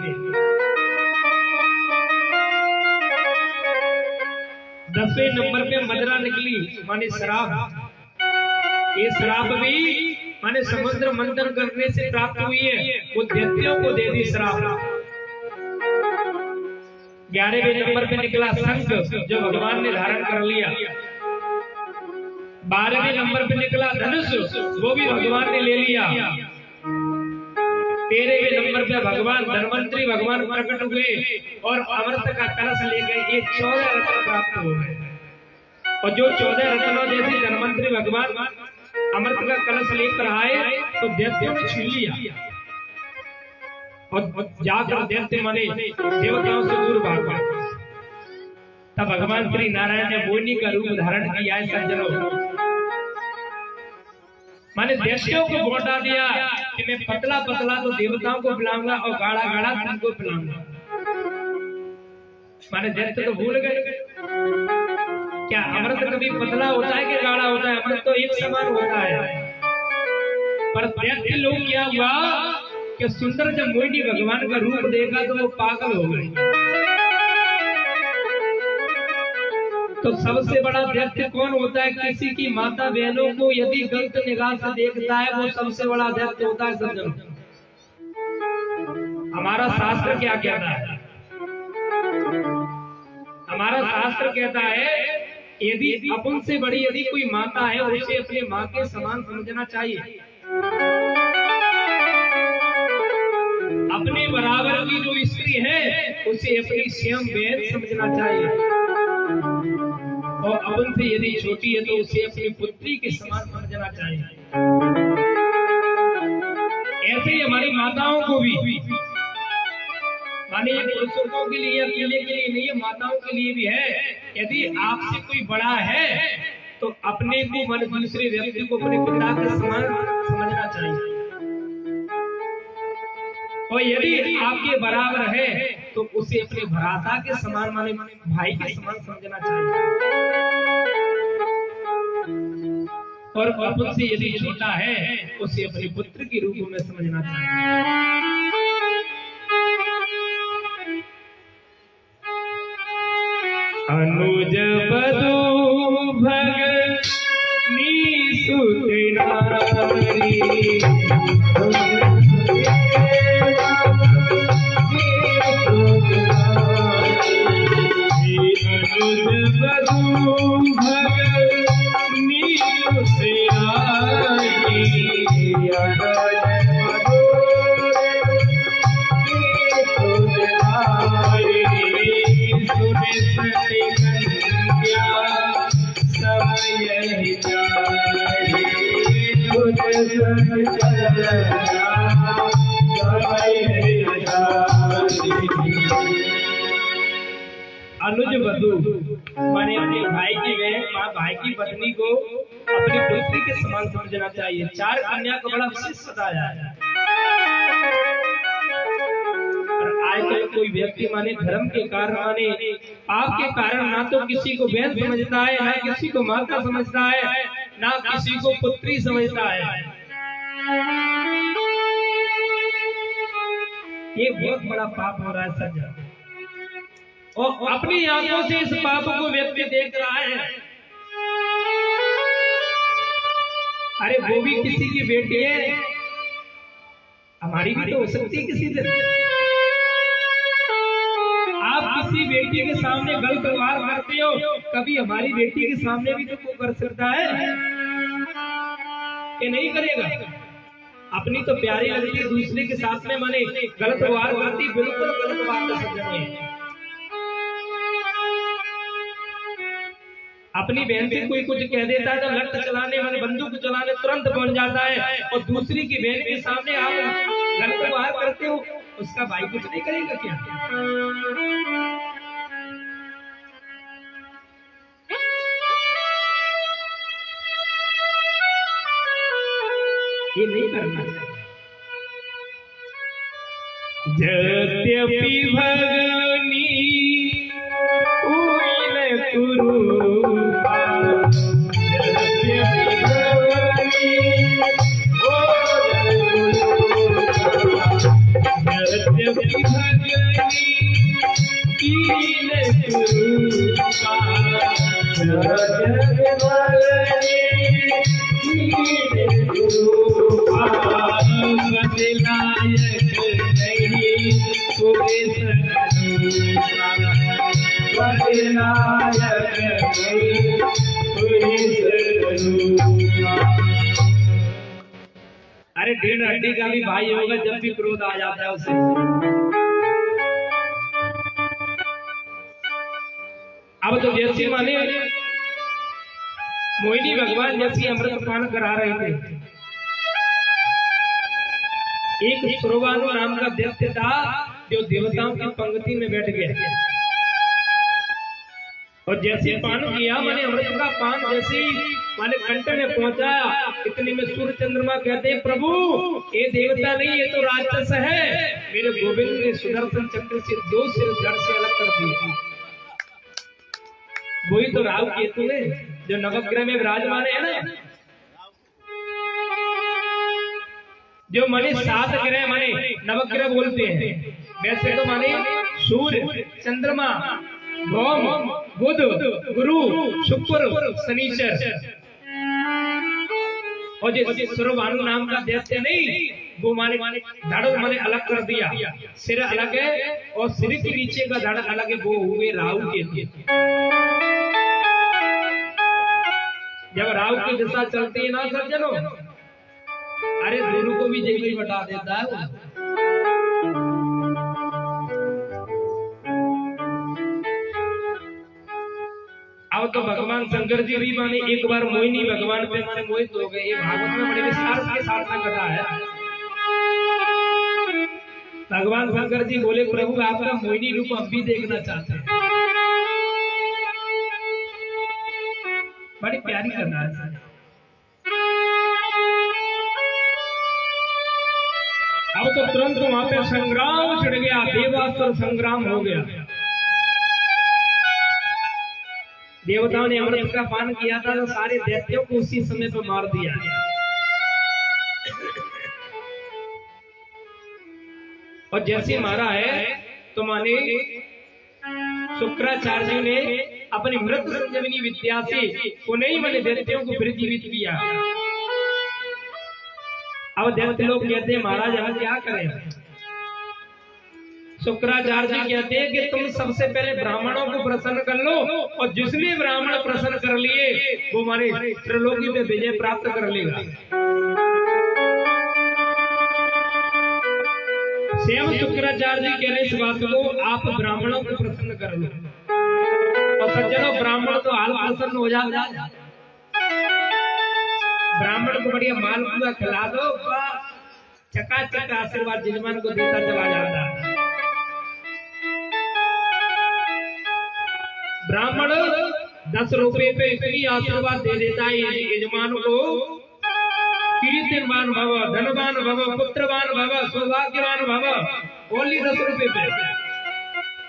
10वें नंबर पे मदरा निकली, माने शराब। ये शराब भी माने समुद्र मंथन करने से प्राप्त हुई है, वो दैत्यों को दे दी शराब। 11वें नंबर पे निकला शंख, जो भगवान ने धारण कर लिया। 12वें नंबर पे निकला धनुष, वो भी भगवान ने ले लिया। 13वें नंबर पे भगवान धन्वंतरी भगवान प्रकट हुए और अमृत का कलश ले गए। ये 14 रत्न प्राप्त हो गए। और जो 14 रत्नों जैसे धन्वंतरी भगवान अमृत का कलश लेकर आए तो दैत्यों ने छीन लिया, और जाकर दैत्य माने देवताओं से दूर भाग गए। तब भगवान श्री नारायण ने मोहिनी का रूप धारण किया है सज्जनों। माने दैत्यों को बौटा दिया कि मैं पतला पतला तो देवताओं को पिलाऊंगा और गाढ़ा गाढ़ा तुमको पिलाऊंगा। माने दैत्य तो भूल गए, क्या अमृत कभी पतला होता है कि गाढ़ा होता है? अमृत तो एक समान होता है। पर दैत्य लोग क्या हुआ कि सुंदर जब मोहिनी भगवान का रूप देखा तो वो पागल हो गए। तो सबसे बड़ा दैत्य कौन होता है? किसी की माता बहनों को यदि गलत निगाह से देखता है वो सबसे बड़ा दैत्य होता है सज्जन। हमारा शास्त्र क्या कहता है? हमारा शास्त्र कहता है यदि अपन से बड़ी यदि कोई माता है उसे अपने माँ के समान समझना चाहिए। अपने बराबर की जो स्त्री है उसे अपनी स्वयं बहन समझना चाहिए और अपन से यदि छोटी है तो उसे अपनी पुत्री के समान समझना चाहिए। ऐसे ही हमारी माताओं को भी, माने पुरुषों के लिए अकेले के लिए नहीं है, माताओं के लिए भी है। यदि आपसे कोई बड़ा है तो अपने को मन दूसरे व्यक्ति को अपने पिता के समान समझना चाहिए और यदि आपके बराबर है तो उसे अपने भ्राता के समान माने भाई के समान समझना चाहिए और अपन से यदि छोटा है उसे अपने पुत्र के रूप में समझना चाहिए। अनुज बधू भगनी सुत नारी अनुज वधू माने अपने भाई की बहन भाई की पत्नी को अपनी पुत्री के समान समझना चाहिए। 4 कन्या को बड़ा विशेष बताया है। और आजकल कोई व्यक्ति माने धर्म के कारण माने आपके कारण ना तो किसी को बहन समझता है, ना किसी को माता समझता है, ना किसी को पुत्री समझता है। ये बहुत बड़ा पाप हो रहा है सज्जन और अपनी आंखों से इस पाप को व्यक्ति देख रहा है। अरे वो भी किसी की बेटी है, हमारी भी तो हो सकती है किसी दिन। आप किसी बेटी के सामने गलत व्यवहार करते हो, कभी हमारी बेटी के सामने भी तो कोई कर सकता है कि नहीं करेगा? अपनी तो प्यारी लगती है, दूसरे के साथ में माने गलत व्यवहार करती, बिल्कुल गलत बात है सज्जन है। अपनी बहन से कोई कुछ कह देता है तो लट चलाने माने बंदूक चलाने तुरंत पहुंच जाता है और दूसरी की बहन के सामने आप गलत व्यवहार करते हो, उसका भाई कुछ नहीं करेगा क्या? ये नहीं करना चाहिए। यद्यपि भगनी अरे 1.5 हड्डी का भी भाई होगा, जब भी क्रोध आ जाता है उसे। अब तो जैसे माने मोहिनी भगवान जैसी अमृत पान करा रहे थे, एक सुरवानु नाम का दैत्य था जो देवताओं की पंक्ति में बैठ गया और जैसे पान किया माने अमृत का पान जैसे माने कंठ में पहुंचा, इतने में सूर्य चंद्रमा कहते हैं प्रभु ये देवता नहीं ये तो राक्षस है। मेरे गोविंद ने सुदर्शन चक्र से 2 सिर जड़ से अलग कर दिए। वही तो राहु केतु है जो नवग्रह में विराजमान है ना। जो माने 7 ग्रह माने नवग्रह बोलते हैं, वैसे तो माने सूर्य, चंद्रमा, भौम, बुध, गुरु, शुक्र, शनिचर। और जो सर्वभानु नाम का दैत्य नहीं, वो माने धड़ माने अलग कर दिया, सिर अलग है और सिर के नीचे का धड़ अलग है, वो हुए राहु के। जब राहु की दिशा चलती है ना सज्जनों, अरे गुरु को भी जगह बता देता है वो। अब तो भगवान शंकर जी भी माने एक बार मोहिनी भगवान पे माने मोहित हो गए। ये भागवत में बड़े विस्तार के साथ में कथा है। भगवान शंकर जी बोले प्रभु आपका मोहिनी रूप हम भी देखना चाहते हैं। बड़ी प्यारी कथा है। अब तो तुरंत वहां पे संग्राम छिड़ गया, देवासुर संग्राम हो गया। देवताओं ने अमृत का पान किया था, तो सारे दैत्यों को उसी समय पर मार दिया। और जैसे मारा है तो माने शुक्राचार्य जी ने अपनी मृत संजीवनी विद्या से उन्हें माने दैत्यों को फिर जीवित किया। अब दैत्य लोग कहते हैं महाराज हम क्या करें? शुक्राचार्य जी कहते हैं कि तुम सबसे पहले ब्राह्मणों को प्रसन्न कर लो, और जिसने ब्राह्मण प्रसन्न कर लिए वो हमारे त्रिलोकी पे विजय प्राप्त कर लेगा। स्वयं शुक्राचार्य जी कह रहे इस बात को, आप ब्राह्मणों को प्रसन्न कर लो। और सज्जनों ब्राह्मण तो हाल प्रसन्न हो जाता है। ब्राह्मण को बढ़िया माल पूरा खिला दो, चकाचक आशीर्वाद यजमान को देता चला जाता है। ब्राह्मण 10 रुपए पे इतनी आशीर्वाद दे देता है यजमान को, कीर्तिमान भव, धनवान भव, पुत्रवान भव, सौभाग्यवान भव, ओनली 10 रुपए पे।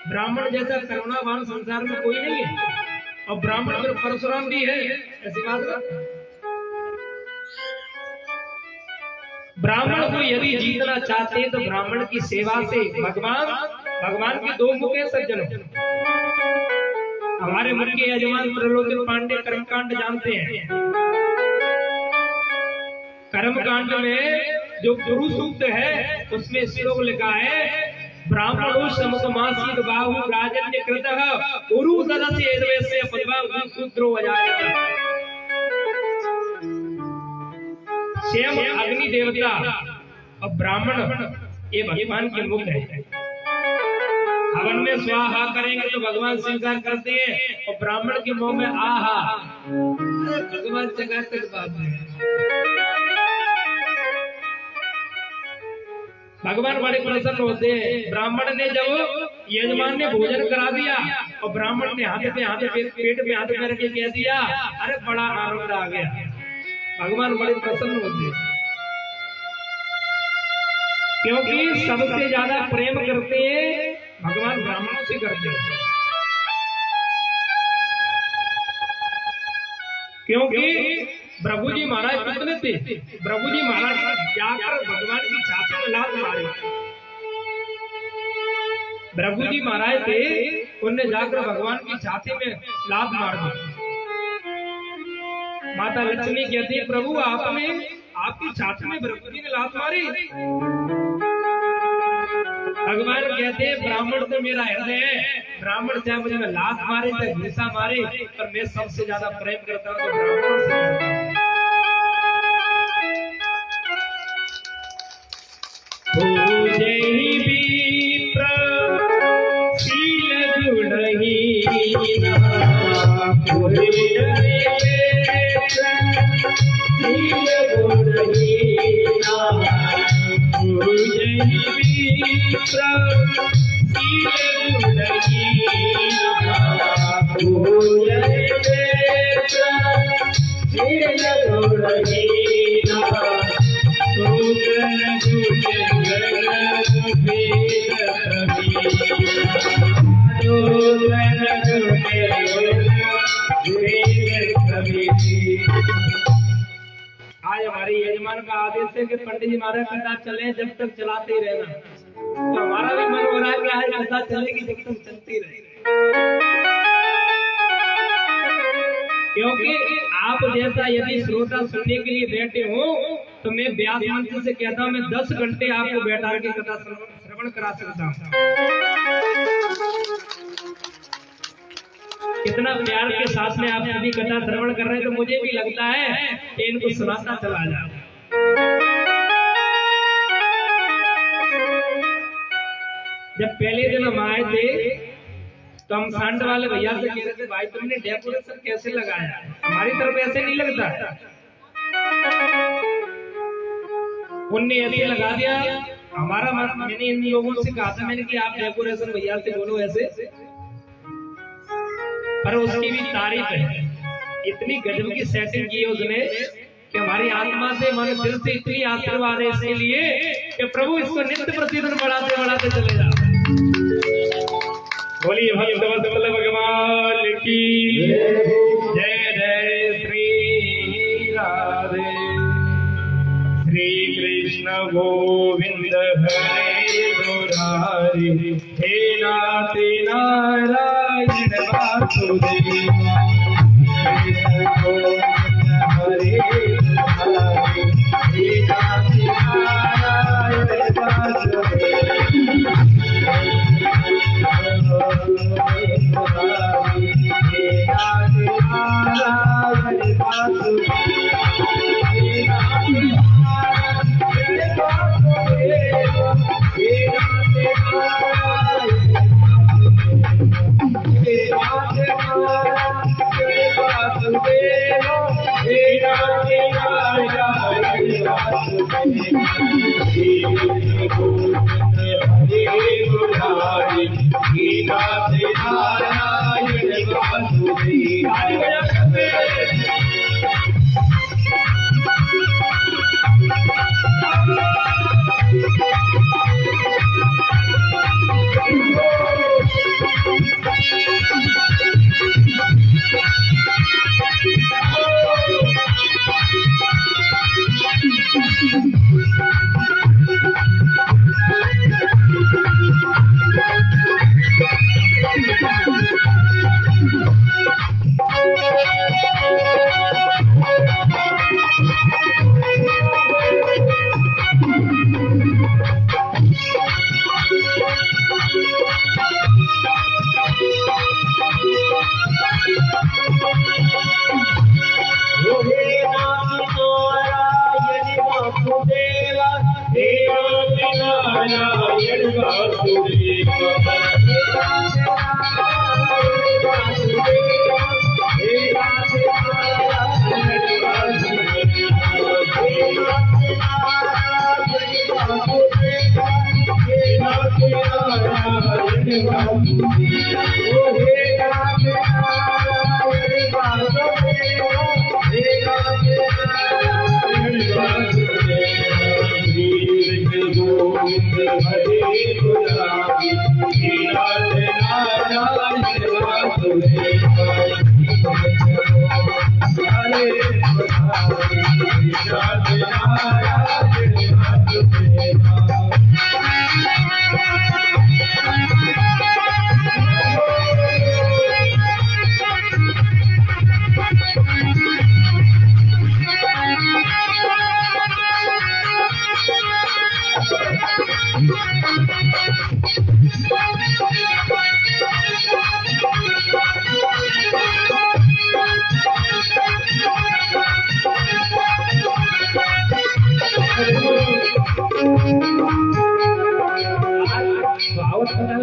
ब्राह्मण जैसा करुणावान संसार में कोई नहीं है। और ब्राह्मण फिर परशुराम भी है, ऐसी बात है। ब्राह्मण को यदि जीतना चाहते हैं तो ब्राह्मण की सेवा से भगवान के 2 मुख है सज्जनों। हमारे मन के यजमान त्रिलोकी पांडे कर्मकांड जानते हैं। कर्मकांड में जो गुरु सूक्त है उसमें श्लोक लिखा है, ब्राह्मणो समसमासीत बाहु राजन्य कृतः गुरु सदस्य एवस्य पद्मा सूत्रो अजायत। स्वयं अग्नि देवता और ब्राह्मण ये भगवान के मुख है। हवन में स्वाहा करेंगे तो भगवान स्वीकार करते हैं, और ब्राह्मण के मुंह में आहा, भगवान चकाचक बात है। भगवान बड़े प्रसन्न होते हैं। ब्राह्मण ने जब यजमान ने भोजन करा दिया और ब्राह्मण ने हाथ पे पेट में हाथ में रख के कह दिया, अरे बड़ा आनंद आ गया। भगवान बड़े प्रसन्न होते हैं, क्योंकि सबसे ज्यादा प्रेम करते हैं भगवान ब्राह्मणों से करते हैं। क्योंकि प्रभु जी महाराज कितने थे? प्रभु जी महाराज जाकर भगवान की छाती में लात मारी। प्रभु जी महाराज थे, उनने जाकर भगवान की छाती में लात मार दी। माता लक्ष्मी कहती है, प्रभु आपकी छाती में प्रभु जी ने लात मारी। भगवान कहते हैं, ब्राह्मण तो मेरा हृदय है। ब्राह्मण चाहे मुझे लात मारे चाहे घूसा मारे, पर मैं सबसे ज्यादा प्रेम करता हूँ तो ब्राह्मण से। आज हमारे यजमान का आदेश है कि पंडित जी महाराज कथा चले, जब तक चलाते ही रहना। तो हमारा भी मन हो रहा है कि आज कथा चलेगी जब तक चलती रहे, क्योंकि आप जैसा यदि श्रोता सुनने के लिए बैठे हो तो मैं व्यास मंत्र से कहता हूँ, मैं 10 घंटे आपको बैठा के कथा श्रवण करा सकता हूँ। कितना प्यार के साथ में आप सभी कथा श्रवण कर रहे हैं, तो मुझे भी लगता है कि इनको सुनाता चला जाए। जब पहले दिन हम आए थे तो हम सांड वाले भैया से कह रहे थे, भाई तुमने डेकोरेशन कैसे लगाया? हमारी तरफ ऐसे नहीं लगता। उनने ऐसे लगा दिया। हमारा मैंने इन लोगों से कहा था, मैंने कि आप डेकोरेशन भैया से बोलो ऐसे, पर उसकी भी तारीफ है। इतनी गजब की सेटिंग की है उसने कि हमारी आत्मा से मन दिल से इतनी आशीर्वाद है इसके लिए कि प्रभु इसको नित्य प्रतिदिन बढ़ाते बढ़ाते चले जाओ। बोलिए भगवत वल्लभ भगवान की जय। जय श्री राधे। श्री कृष्ण गोविंद हरे मुरारी, हे नाथ नारायण वासुदेव। हरे मुरारी, हे नाथ नारायण वासुदेव।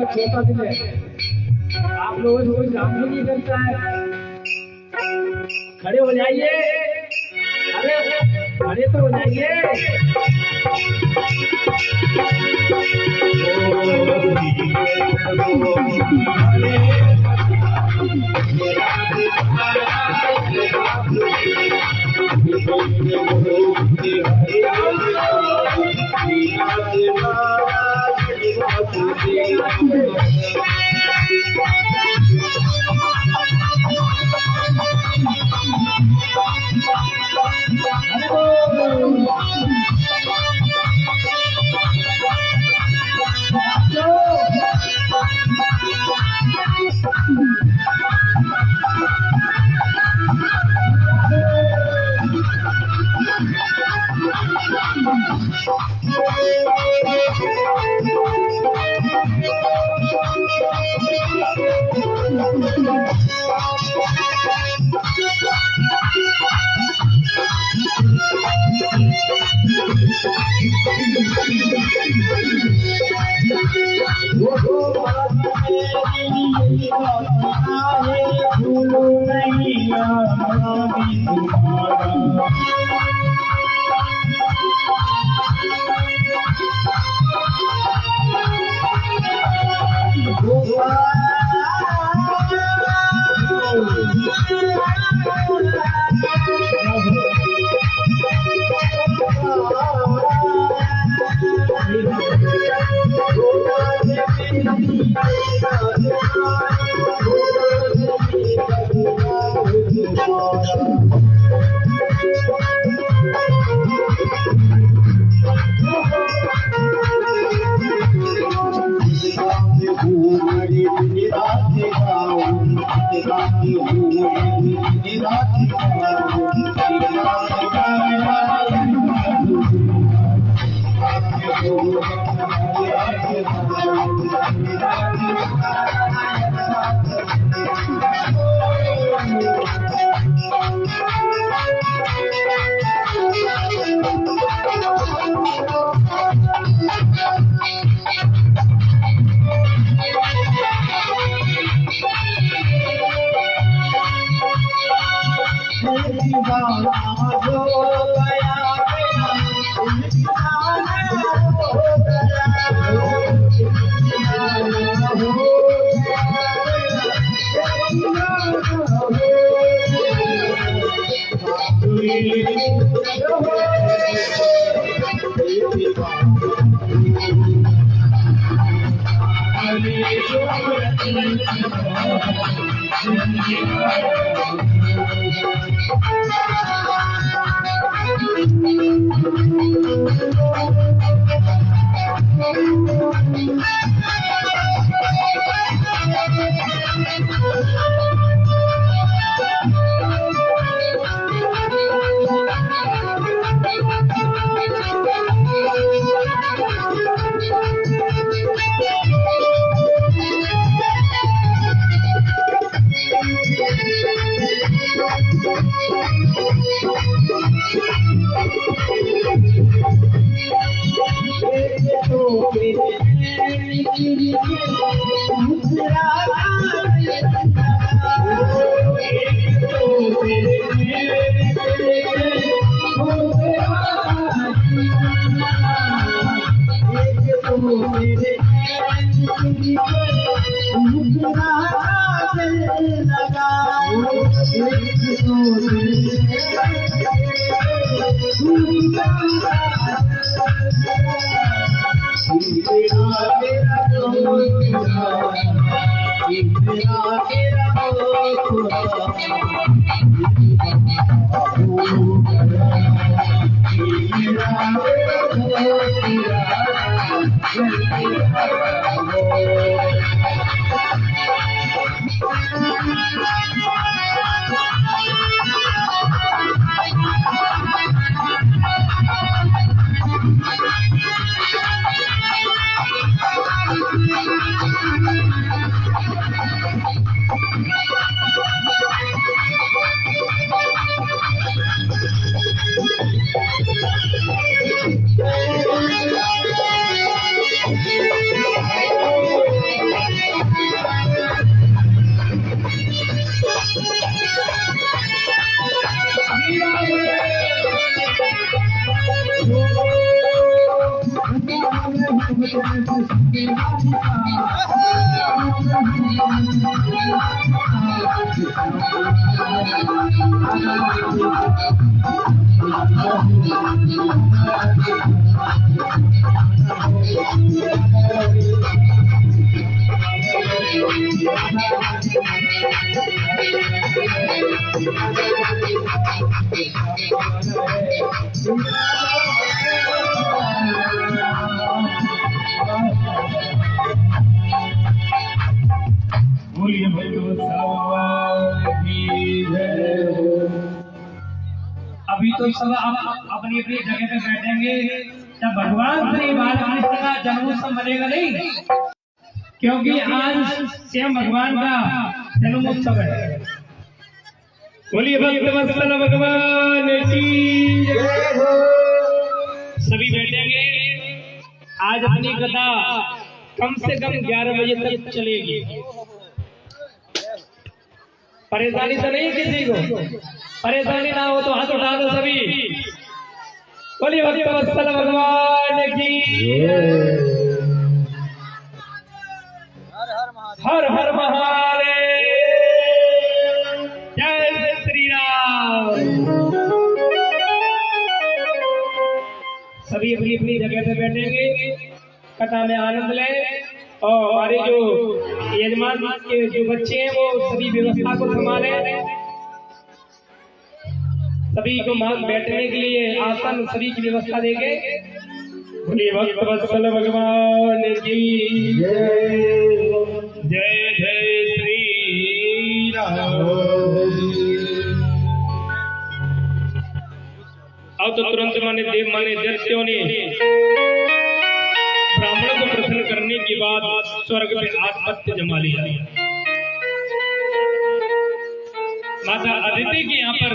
छोटा दिन है, आप लोगों को कोई काम नहीं करता है। खड़े हो जाइए, अरे खड़े तो हो जाइए। भूलो नहीं तुम्हारा बोलिए को सब अपनी अपनी जगह पे बैठेंगे। जब भगवान श्री बालकृष्ण का जन्मोत्सव मनेगा नहीं, क्योंकि आज श्याम भगवान का जन्मोत्सव है। बोलिए भक्तवत्सल भगवान की जय हो। सभी बैठेंगे। आज अपनी कथा कम से कम 11 बजे तक चलेगी। परेशानी तो नहीं किसी को? परेशानी ना हो तो हाथ उठा दो सभी। बोलिए भक्तवत्सल भगवान की हर हर महादेव। जय श्री राम। सभी अपनी अपनी जगह पे बैठेंगे, कथा में आनंद लें और हमारे जो यजमान के जो बच्चे हैं वो सभी व्यवस्था को संभालें। सभी को बैठने के लिए आसन सभी की व्यवस्था देंगे। बोलिए भक्तवत्सल भगवान की जय। जय जय श्री राम। अब तो तुरंत माने देव माने दैत्यों ने ब्राह्मणों को प्रसन्न करने के बाद स्वर्ग में आधिपत्य जमा लिया। माता अदिति के यहाँ पर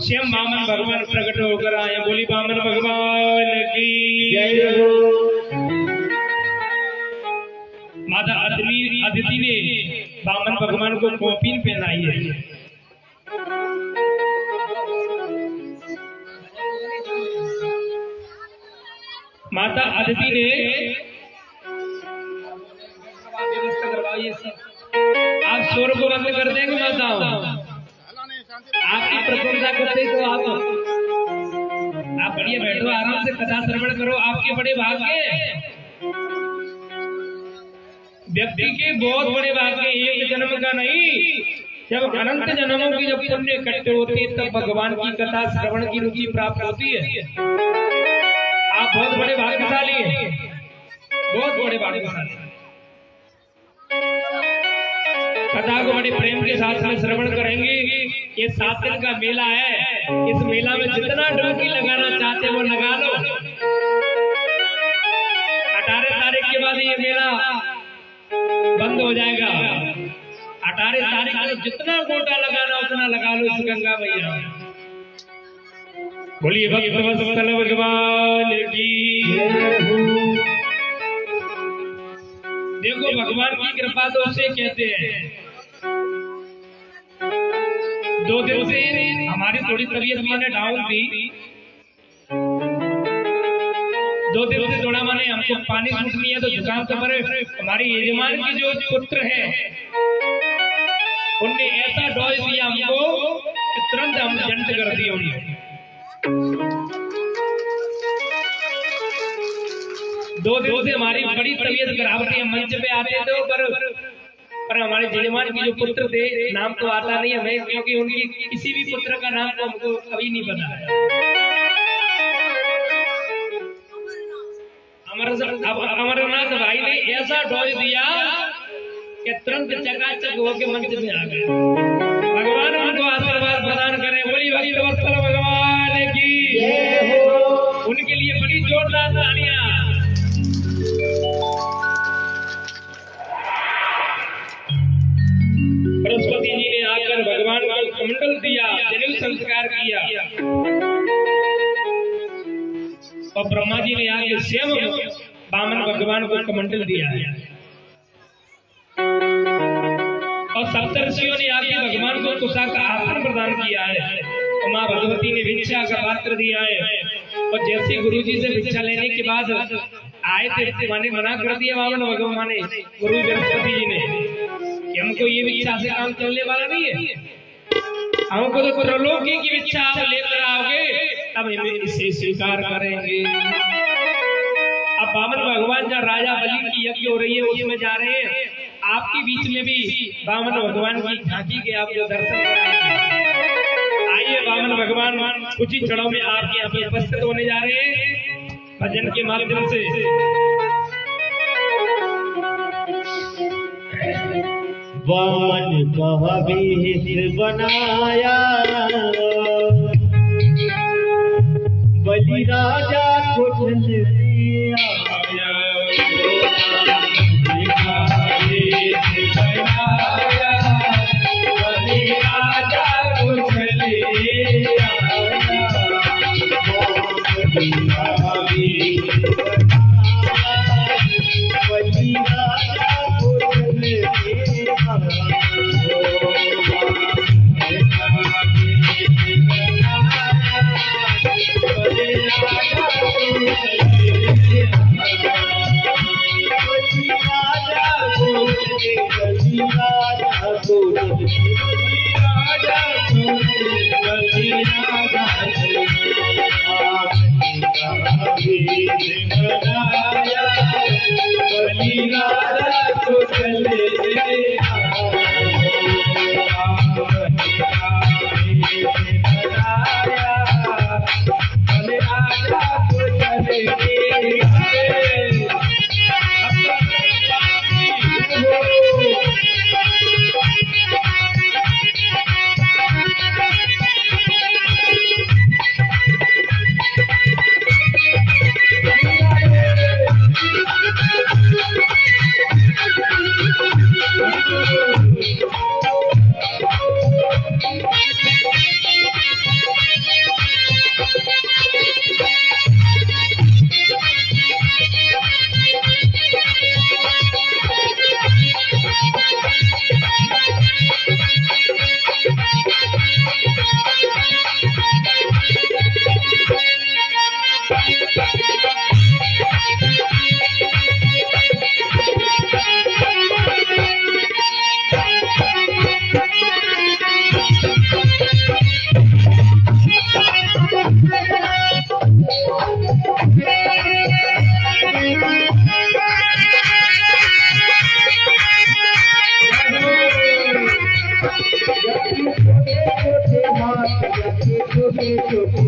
श्याम वामन भगवान प्रकट होकर आए। बोली वामन भगवान की जय हो। माता अदिति ने वामन भगवान को कौपीन पहनाई है। माता अदिति ने व्यवस्था करवाई। आप शोर को बंद कर देंगे माता, आपकी प्रशंसा करते तो आप बढ़िया बैठो, आराम से कथा श्रवण करो। आपके बड़े भाग्य व्यक्ति के बहुत बड़े भाग्य, एक जन्म का नहीं, जब अनंत जन्मों की जब पुण्य इकट्ठे होते हैं तब भगवान की कथा श्रवण की रुचि प्राप्त होती है। आप बहुत बड़े भाग्यशाली हैं, बहुत बड़े भाग्यशाली। कथा को बड़े प्रेम के साथ में श्रवण करेंगे। ये 7 दिन का मेला है। इस मेला में जितना डुबकी लगाना चाहते वो लगा लो। 18 तारीख के बाद ये मेला बंद हो जाएगा। 18 तारीख को जितना गोटा लगाना उतना लगा लो इस गंगा मैया। बोलिए भक्तवत्सल भगवान की। देखो भगवान की कृपा तो उसे कहते हैं। 2 दिन से हमारी थोड़ी तबीयत माने डाउन थी। 2 दिन से थोड़ा माने हमको पानी सूट नहीं है तो जुकाम से परे हमारी यजमान की जो पुत्र है उनने ऐसा डोज दिया हमको कि तुरंत हम जंत कर दिए उन्हें। 2 दिन से हमारी बड़ी तबीयत खराब थी। हम मंच पे आते थे पर हमारे यजमान के जो पुत्र थे, नाम तो आता नहीं हमें क्योंकि उनकी किसी भी पुत्र का नाम तो हमको कभी नहीं पता है। अमरनाथ भाई ने ऐसा डोज दिया कि तुरंत चकाचक होके मंच में आ गए। भगवान उनको आशीर्वाद प्रदान करें। बोली भक्तवत्सल भगवान की जय हो। उनके लिए बड़ी जोरदार तालियां। बृहस्पति जी ने आकर भगवान को कमंडल दिया, जनेऊ संस्कार किया और ब्रह्मा जी ने आकर श्याम वामन भगवान को कमंडल दिया और सप्तर्षियों ने आकर भगवान को कुशा का आसन प्रदान किया है और माँ भगवती ने भिक्षा का पात्र दिया है। और जैसे गुरु जी से भिक्षा लेने के बाद आए थे माने मना कर दिया वामन भगवान ने, गुरु बृहस्पति जी ने, कि हमको ये भिक्षा से काम चलने वाला नहीं है। हमको तो त्रिलोकी की भिक्षा आप लेकर आओगे तब हम इसे स्वीकार करेंगे। अब वामन भगवान जहाँ राजा बलि की यज्ञ हो रही है उसमें जा रहे हैं। आपके बीच में भी वामन भगवान की झांकी के आप जो दर्शन कराएंगे। आइए वामन भगवान कुछ ही क्षणों में आपके यहाँ पे उपस्थित होने जा रहे हैं भजन के माध्यम से। वामन कह विहित बनाया वही राजा को चले आया बनाया राजा को चले छोटे छोटे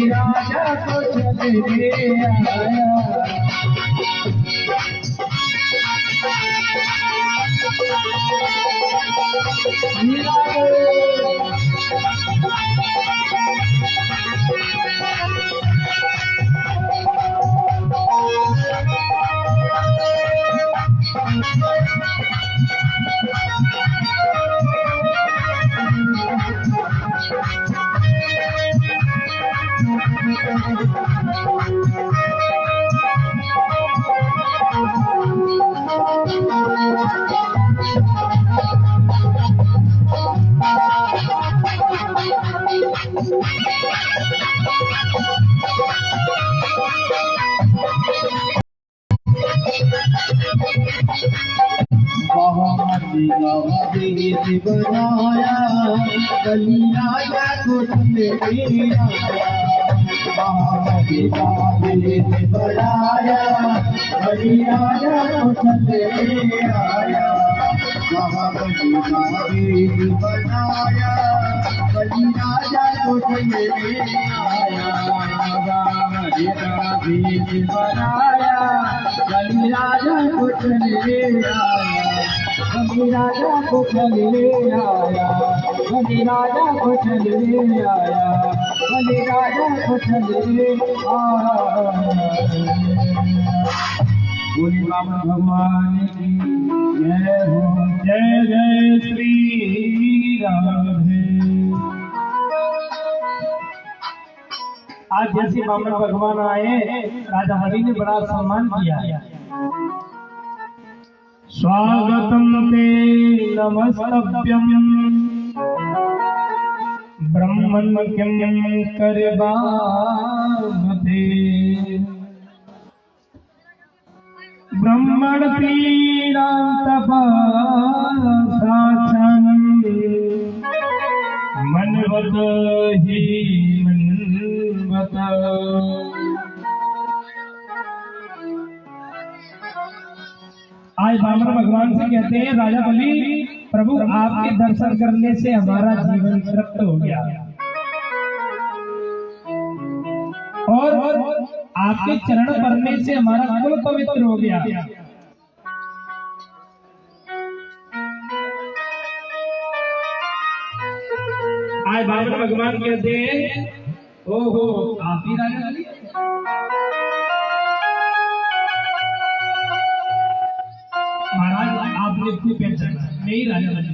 राजा को चले आया महामती का बीज बनाया बलि राजा को चले आया महामती का बीज बनाया बलि राजा को चले आया महामती का बीज बनाया बलि राजा को चले आया महामती का बीज बनाया बलि राजा को चले आया बलि राजा को चले आया बलि राजा को चले आया बलि राजा को चले आया। बोले बाबा भगवान की जय हो। जय जय श्री राधे। आज जैसे बामन भगवान आए, राजा हरि ने बड़ा सम्मान किया। स्वागतम ते नमस्तभ्यम ब्रह्मन् किं करवामते ब्रह्मण पीडां तपसाचन मनवत ही मनवत। आज बामन भगवान से कहते हैं, राजा बलि प्रभु आपके दर्शन करने से हमारा जीवन तृप्त हो गया और आपके चरण पड़ने से हमारा कुल पवित्र हो गया। आज बामन भगवान कहते हैं, ओहो आप ही राजा बलि। महाराज आपने क्यों पहचाना? नहीं राजा बलि।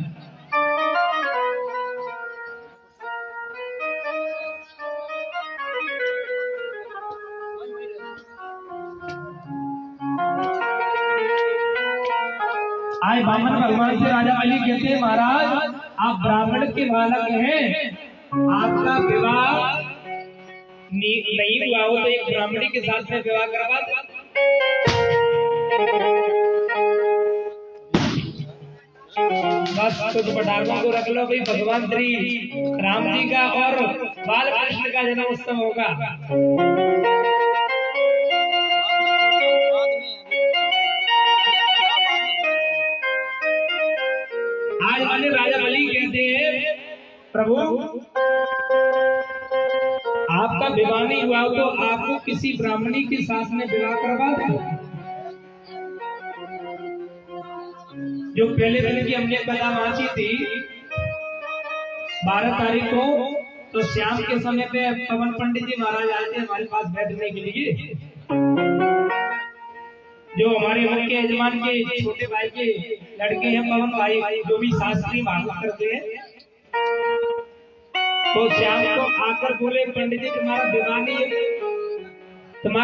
आज बामन भगवान से राजा बलि कहते हैं, महाराज आप ब्राह्मण के बालक हैं, आपका विवाह नहीं हुआ हो तो एक ब्राह्मणी के साथ में विवाह करवा दो। बस कुछ पटाखों को रख लो भाई, भगवान श्री राम जी का और बाल कृष्ण का जन्मोत्सव होगा। आज वाले राजा बलि कहते हैं, प्रभु आपका विवाह नहीं हुआ तो आपको किसी ब्राह्मणी के साथ में विवाह करवा दो। जो पहले दिन की हमने कथा वांची थी 12 तारीख को, तो शाम के समय पे पवन पंडित जी महाराज आए थे हमारे पास बैठने के लिए। जो हमारे मुख्य यजमान के छोटे भाई के लड़के हैं पवन भाई, जो भी शास्त्रीय भागवत करते हैं, तो शाम को आकर बोले, पंडित जी तुम्हारा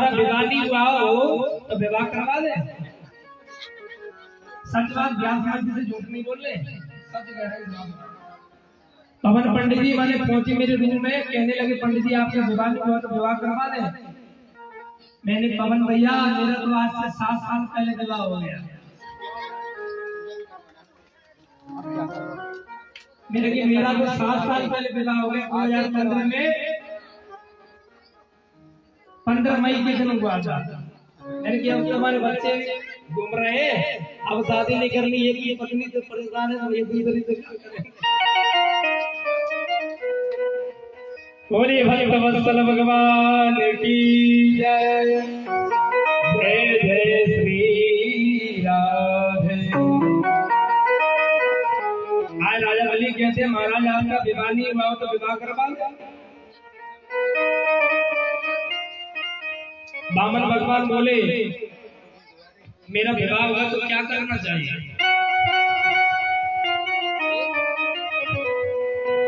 विवाह नहीं हुआ हो तो विवाह करवा दे। सच बात, व्यास जी से झूठ नहीं बोल रहे, सच कह रहे हैं। पवन पंडित जी मैंने पहुंचे मेरे रूम में, कहने लगे पंडित जी आपके विवाह नहीं हुआ तो विवाह करवा दे। मैंने पवन भैया मेरा तो आज से 7 साल पहले विवाह हो गया। मेरा तो 7 साल पहले विवाह हो गया 2015 में 15 मई के दिन हुआ था। मैंने कहा अब हमारे बच्चे घूम रहे हैं, अब शादी नहीं करनी है कि पत्नी तो परेशान है, तो ये दूसरी से क्या करें। बोलिए भक्त वत्सल भगवान की जय। जय जय श्री राधे। आज राजा बलि कहते हैं, महाराज आपका विवाह नहीं हुआ तो विवाह करवा दो। बामन भगवान बोले, मेरा विवाह हुआ तो क्या करना चाहिए?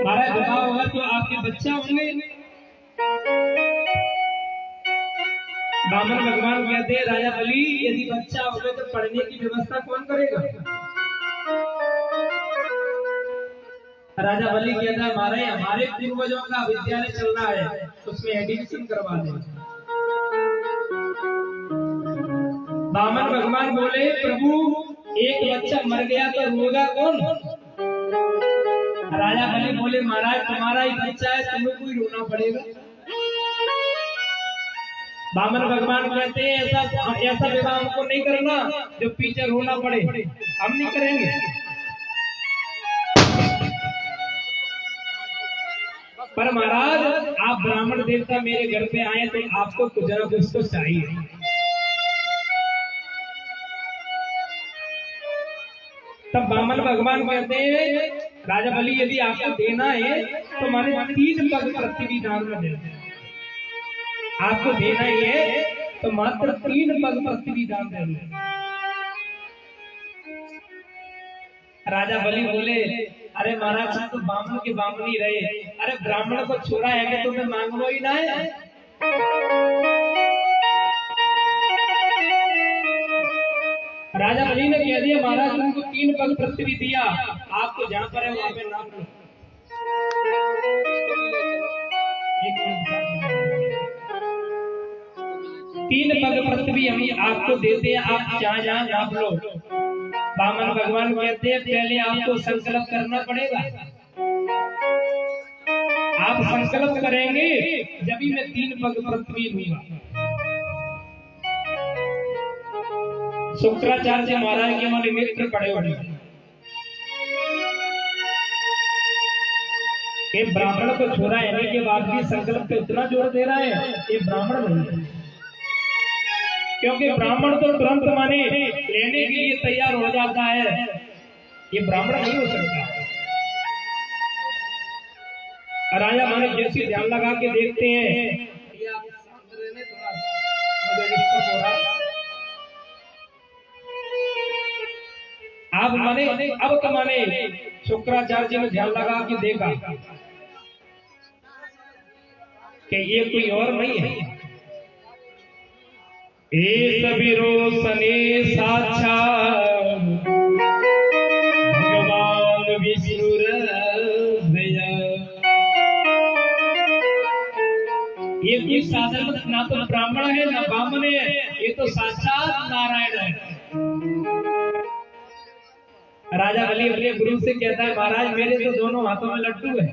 महाराज विवाह हुआ तो आपके बच्चा होंगे। बामन भगवान कहते हैं, राजा बलि यदि बच्चा होगा तो पढ़ने की व्यवस्था कौन करेगा? राजा बलि कहता है, हमारे पूर्वजों का विद्यालय चल रहा है, उसमें एडमिशन करवा दे। बामन भगवान बोले, प्रभु एक बच्चा मर गया तो रोगा कौन? राजा बलि बोले महाराज तुम्हारा ही बच्चा है, तुम्हें कोई रोना पड़ेगा। वामन भगवान कहते हैं ऐसा विवाह हमको नहीं करना जो पीछे रोना पड़े, हम नहीं करेंगे। पर महाराज आप ब्राह्मण देवता मेरे घर पे आए तो आपको कुछ ना कुछ तो चाहिए। तब वामन भगवान कहते हैं राजा बलि यदि आपको देना है तो माने 3 पग पृथ्वी दान में देना। आपको देना ही है तो मात्र 3 पग पृथ्वी दान देना। राजा बलि बोले अरे महाराज तो बामन के बामन ही रहे, अरे ब्राह्मण को छोड़ा है कि तुम्हें मांगना ही ना है। राजा बलि ने कह दिया महाराज तुमको 3 पग पृथ्वी दिया, आपको जहां पर है वहां पे नाप लो। 3 पग पृथ्वी हम आपको देते हैं, आप जहां जहां नाप लो। वामन भगवान कहते हैं पहले आपको संकल्प करना पड़ेगा। आप संकल्प करेंगे जब ही मैं 3 पग पृथ्वी लूंगा। शुक्राचार्य महाराज के मन मित्र पड़े हुए ये ब्राह्मण को छोड़ा रहने के बाद भी संकल्प पे इतना जोर दे रहा है, ये ब्राह्मण नहीं है। क्योंकि ब्राह्मण तो तुरंत माने लेने के लिए तैयार हो जाता है, ये ब्राह्मण नहीं हो सकता। राजा माने जैसे ध्यान लगा के देखते हैं आप माने अब तो माने शुक्राचार्य जी ने ध्यान लगा के देखा कि ये कोई और नहीं है, ये सभी रोशने साक्षात भगवान विष्णु ये कोई साधारण ना तो ब्राह्मण है ना बामन है, ये तो साक्षात नारायण है। राजा बलि अपने गुरु से कहता है महाराज मेरे तो दोनों हाथों में लड्डू है।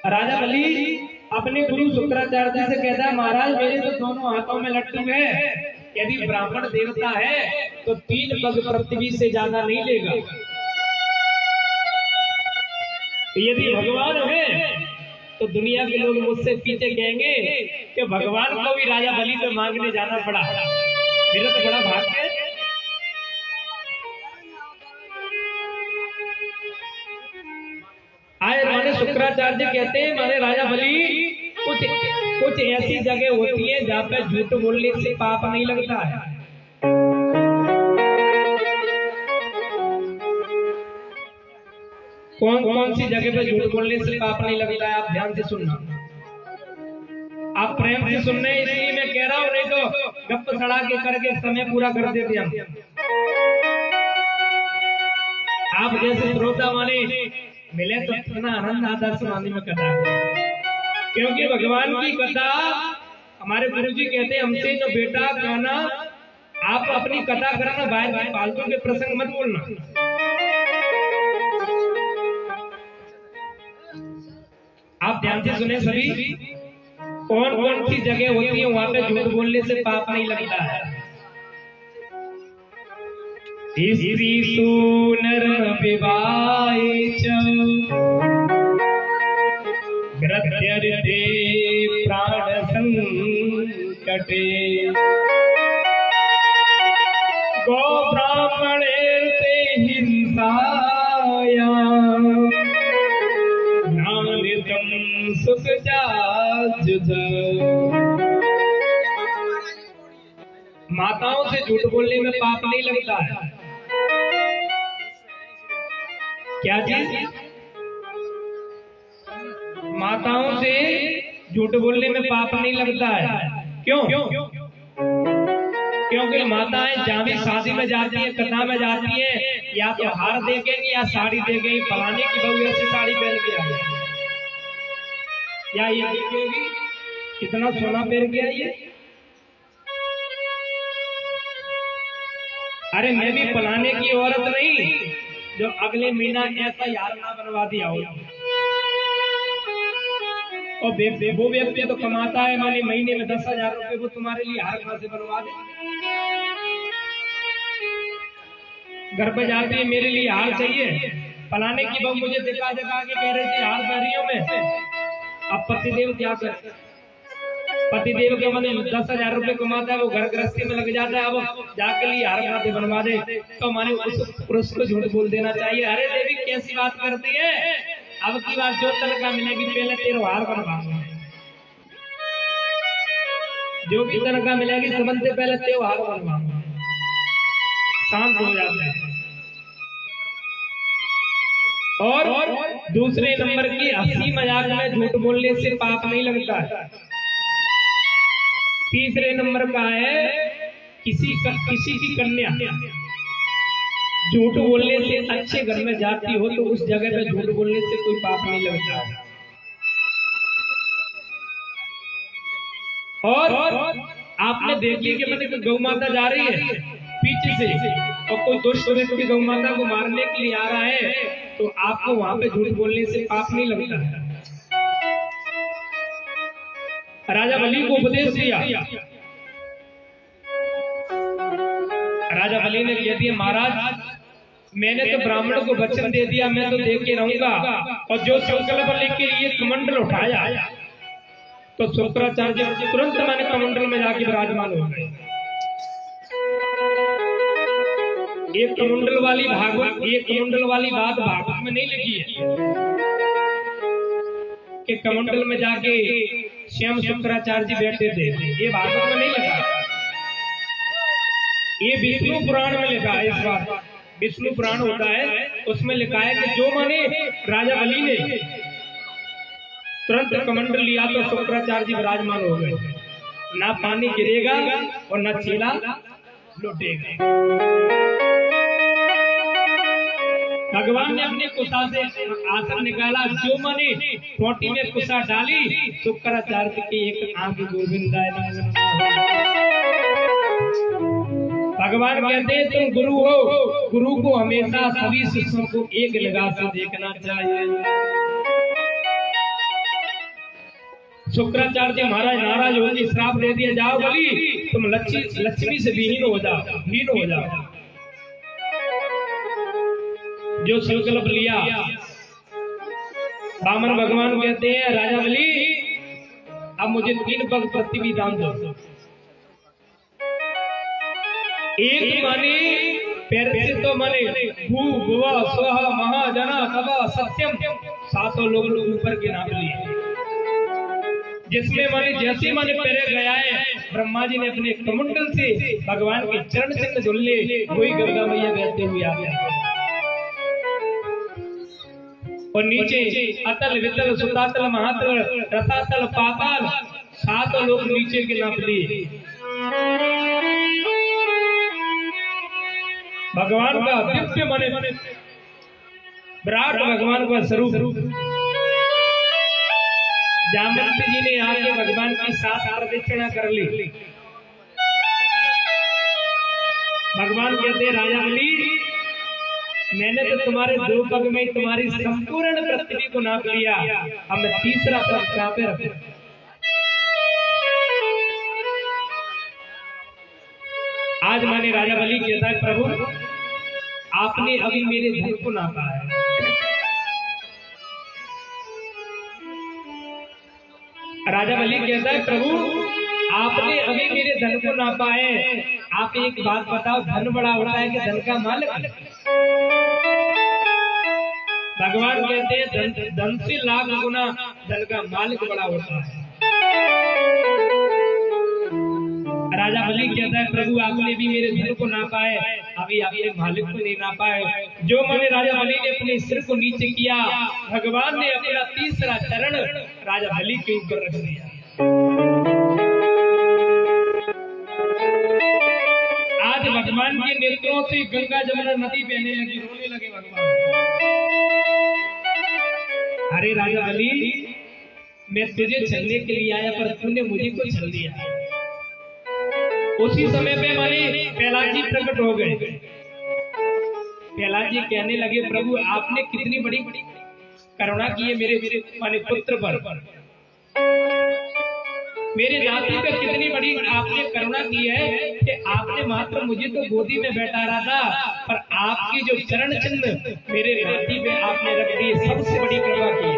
राजा बलि अपने गुरु शुक्राचार्य जी से कहता है महाराज मेरे तो दोनों हाथों में लड्डू है, यदि ब्राह्मण देवता है तो 3 पग पृथ्वी से ज्यादा नहीं लेगा। यदि भगवान है तो दुनिया के लोग मुझसे पीछे कहेंगे कि भगवान को भी राजा बलि पे मांगने जाना पड़ा, मेरा तो बड़ा भाग्य है। आए माने शुक्राचार्य कहते हैं माने राजा बलि कुछ ऐसी जगह होती है जहाँ पे झूठ बोलने से पाप नहीं लगता है। कौन कौन सी जगह पे झूठ बोलने से पाप नहीं लगता है, आप ध्यान से सुनना, आप प्रेम से सुनने, इसलिए मैं कह रहा हूँ, नहीं तो गप सड़ा के करके समय पूरा कर देते हम। आप जैसे श्रोता वाले मिले तो इतना आनंद आता है सुनाने में कथा, क्योंकि भगवान की कथा हमारे गुरुजी कहते हैं हमसे जो बेटा कहना आप अपनी कथा करना, बाहर फालतू के प्रसंग मत बोलना। आप ध्यान से सुने सभी, कौन कौन सी जगह होती है वहां पे झूठ बोलने से पाप नहीं लगता है। स्त्री सूनर विवाहे च ग्रध्यर्थे प्राण संकटे गो ब्राह्मणेर्ते हिंसाया नानितम सुख जाजुद। माताओं से झूठ बोलने में पाप नहीं लगता है। क्या चीज? माताओं से झूठ बोलने में पाप नहीं लगता है। क्यों? क्योंकि माताएं जहां भी शादी में जाती है, कथा में जाती है, या तो हार दे गई या साड़ी दे गई, फलाने की बहू ऐसी साड़ी पहन के आई है, या ये देखेगी कितना सोना पहन के आई है। अरे मैं भी फलाने की औरत नहीं जो अगले महीना ऐसा यार ना बनवा दिया हो। और वो व्यक्ति तो कमाता है माने महीने में 10,000 रुपए, वो तुम्हारे लिए हार कहां से बनवा दे। घर पे जाती है मेरे लिए हार चाहिए, फलाने की बहू मुझे दिखा दिखा के कह रही थी हार पहरियों में। अब पतिदेव क्या करे, पतिदेव के मन 10,000 रुपए कमाता है, वो घर गृहस्थी में लग जाता है, अब जाके लिए हार कहां से बनवा दे। तो माने उस पुरुष को झूठ बोल देना चाहिए, अरे देवी कैसी बात करती है, अब की बात जो तनख्वाह मिलेगी पहले तेरे हार बनवाऊंगा, जो भी तनख्वाह मिलेगी सबसे से पहले तेरे हार बनवाऊंगा। शांत हो जाते हैं। और दूसरे नंबर की हंसी मजाक में झूठ बोलने से पाप नहीं लगता है। तीसरे नंबर का है किसी की कन्या झूठ बोलने से अच्छे घर में जाती हो तो उस जगह पे झूठ बोलने से कोई पाप नहीं लगता है। और आपने देखिए कि मैंने गौ माता जा रही है पीछे से और कोई दुष्ट व्यक्ति गौ माता को मारने के लिए आ रहा है तो आपको वहां पे झूठ बोलने से पाप नहीं लगता है। राजा बलि को उपदेश दिया, राजा बलि ने कह दिया महाराज मैंने तो ब्राह्मण को वचन दे दिया, मैं तो दे के रहूंगा। और जो संकल्प लेके ये कमंडल उठाया तो शुक्राचार्य तुरंत मैंने कमंडल में जाके विराजमान हो गए। एक कमंडल वाली बात भागवत में नहीं लिखी है कि कमंडल में जाके स्वयं शुक्राचार्य जी बैठे थे, ये भागवत में नहीं लिखा, ये विष्णु पुराण में लिखा है। इस बात विष्णु पुराण होता है उसमें लिखा है कि जो माने राजा बलि ने तुरंत कमंडल लिया तो शुक्राचार्य जी विराजमान हो गए, ना पानी गिरेगा और ना चीला लुटेगा। भगवान ने अपने कुशा से आसन निकाला, जो माने पोटी में कुशा डाली, शुक्राचार्य की एक आंख गोविंदा। भगवान कहते हैं तुम गुरु हो, गुरु को हमेशा सभी शिष्यों को एक निगाह से देखना चाहिए। शुक्राचार्य जी महाराज नाराज होकर श्राप दे दिया, जाओ बलि तुम लक्ष्मी से विहीन हो जाओ। जो संकल्प लिया वामन भगवान कहते हैं राजा बलि अब मुझे 3 पग पृथ्वी दान दो। एक माने पैर से तो माने भू भुवा स्वह महाजना तवा सत्यम, 7 लोग ऊपर के नाम लिए, जिसमें माने जैसे माने पैरे गया है ब्रह्मा जी ने अपने कमंडल से भगवान के चरण चिन्ह धुल्ले वही गंगा मैया बहते हुए आ गए। और नीचे अतल वितल सुतातल महातल रसातल पाताल 7 लोग नीचे के नाप लिए। भगवान का दिव्य माने विराट भगवान का स्वरूप। जामवंती जी ने आके भगवान की 7 प्रदक्षिणा कर ली। भगवान कहते राजा बलि मैंने तो तुम्हारे 2 पग में तुम्हारी संपूर्ण पृथ्वी को नाप लिया, अब मैं 3रा पग कहां पे रखूं। आज मैंने राजा बलि कहता है प्रभु आपने अभी मेरे धन को नापा है, राजा बलि कहता है प्रभु आपने अभी मेरे धन को नापा है, आप एक बात बताओ धन बड़ा होता है कि धन का मालिक। भगवान कहते हैं धन से लाख गुना धन का मालिक बड़ा होता है। राजा बलि कहता है प्रभु आपने भी मेरे धन को नापा है, अभी आपने मालिक को नहीं नापा है। जो मैंने राजा बलि ने अपने सिर को नीचे किया, भगवान ने अपना 3रा चरण राजा बलि के ऊपर रख दिया। आज भगवान के नेत्रों से गंगा जमुना नदी बहने लगी, रोने लगे भगवान। अरे राजा बलि मैं तुझे छलने के लिए आया पर तूने मुझे को छल दिया। उसी समय पे माने प्रहलाद जी प्रकट हो गए। प्रहलाद जी कहने लगे, प्रभु आपने कितनी बड़ी करुणा की है मेरे माने पुत्र पर, मेरे जाति पे कितनी बड़ी आपने करुणा की है कि आपने मात्र मुझे तो गोदी में बैठा रहा था, पर आपकी जो चरण चिन्ह मेरे नाती पे आपने रख दिए, सबसे बड़ी कृपा की है।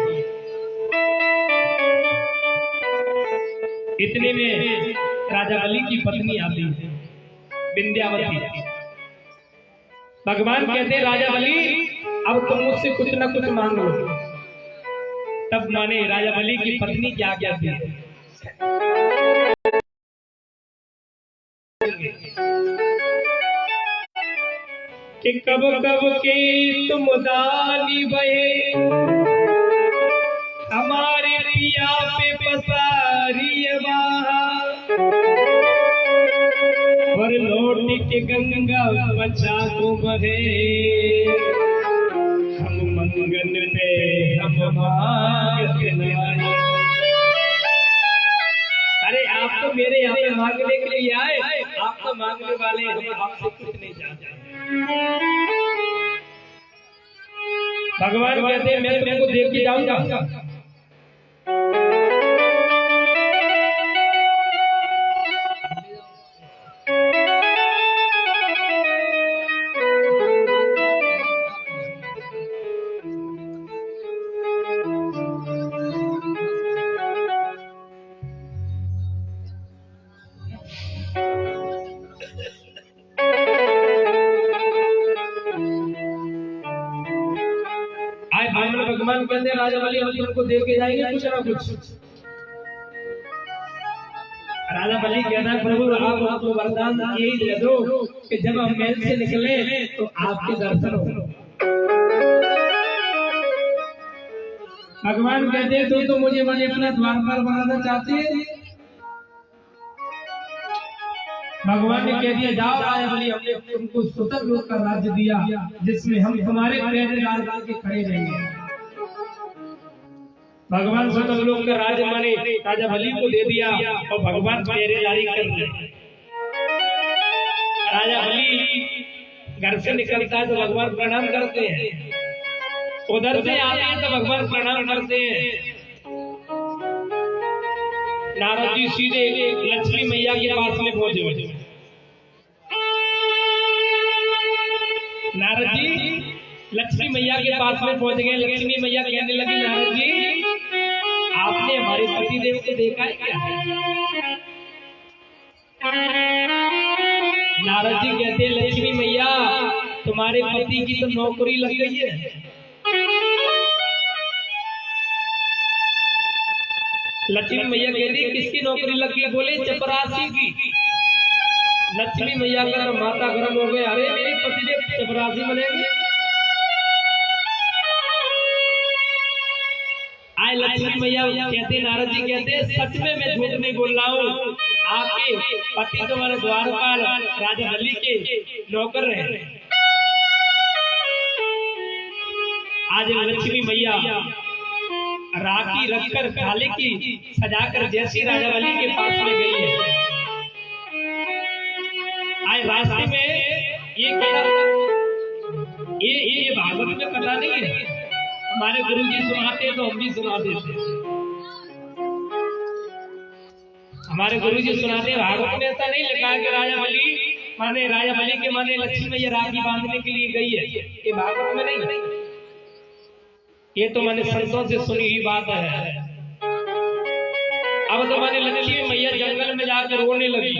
इतने में राजा बलि की पत्नी आती है, विंध्यावती। भगवान कहते हैं, राजा बलि अब तुम मुझसे कुछ न कुछ मांग लो। तब माने राजा बलि की पत्नी क्या कहती है कि कब कब के तुम दानी बहे, हमारे पिया पे पसारी और लौट के गंगा बचा को बहे, हम मंगन पे हम मांगते नहीं। अरे आप तो मेरे यहाँ पे मांगने के लिए आए, आप तो मांगने वाले, हम आपसे कुछ नहीं चाहते। भगवान कहते हैं, मैं तुमको देख के जाऊंगा। भगवान कहते हैं, राजा बलि हम तुमको दे के जाएंगे कुछ ना कुछ। राजा बलि कहता है, प्रभु आप हमको वरदान यही दे दो कि जब हम महल से निकले तो आपके दर्शन हो। भगवान कहते हैं, तो मुझे माने अपना द्वारपाल बनाना चाहते हैं। भगवान ने कह दिया, जाओ राजा बलि, हमने तुमको स्वतंत्र लोक का राज्य दिया जिसमें हम तुम्हारे पहले राज के खड़े रहेंगे। भगवान स्वतंत्र लोक का राज्य माने राजा बलि को दे दिया और भगवान पहरेदारी कर रहे। राजा बलि घर से निकलता है तो भगवान प्रणाम करते हैं, उधर से आते हैं तो भगवान प्रणाम करते हैं। नारद जी सीधे लक्ष्मी मैया के पास में पहुंचे। नारद जी लक्ष्मी मैया के पास में पहुंच गए। लक्ष्मी मैया कहने लगी, नारद जी आपने हमारे पति देव को देखा है क्या? नारद जी कहते हैं, लक्ष्मी मैया तुम्हारे पति की तो नौकरी लग गई है। लक्ष्मी मैया कहती है, किसकी नौकरी लग गई? बोले चपरासी की। लक्ष्मी मैया का माता गर्म हो गए, अरे मेरे पतिदेव चपरासी बनेंगे। आए लक्ष्मी मैया कहते, नारद जी कहते, सच में मैं झूठ नहीं बोल रहा हूँ, आपके पति तुम्हारे द्वारपाल राजा बलि के नौकर रहे। आज लक्ष्मी मैया राखी रखकर थाली की सजाकर जैसी राजा बलि के पास में गई है। आज रास्ते में ये भागवत में कथा नहीं है, हमारे गुरु जी सुनाते तो हम भी सुना देते। हमारे गुरु जी सुनाते भागवत में ऐसा नहीं लिखा है कि राजा बलि के माने लक्ष्मी मैया राखी बांधने के लिए गई है, ये भागवत में नहीं। ये तो मैंने संतों से सुनी हुई बात है। अब तो मैंने लक्ष्मी मैया जंगल में जाकर रोने लगी,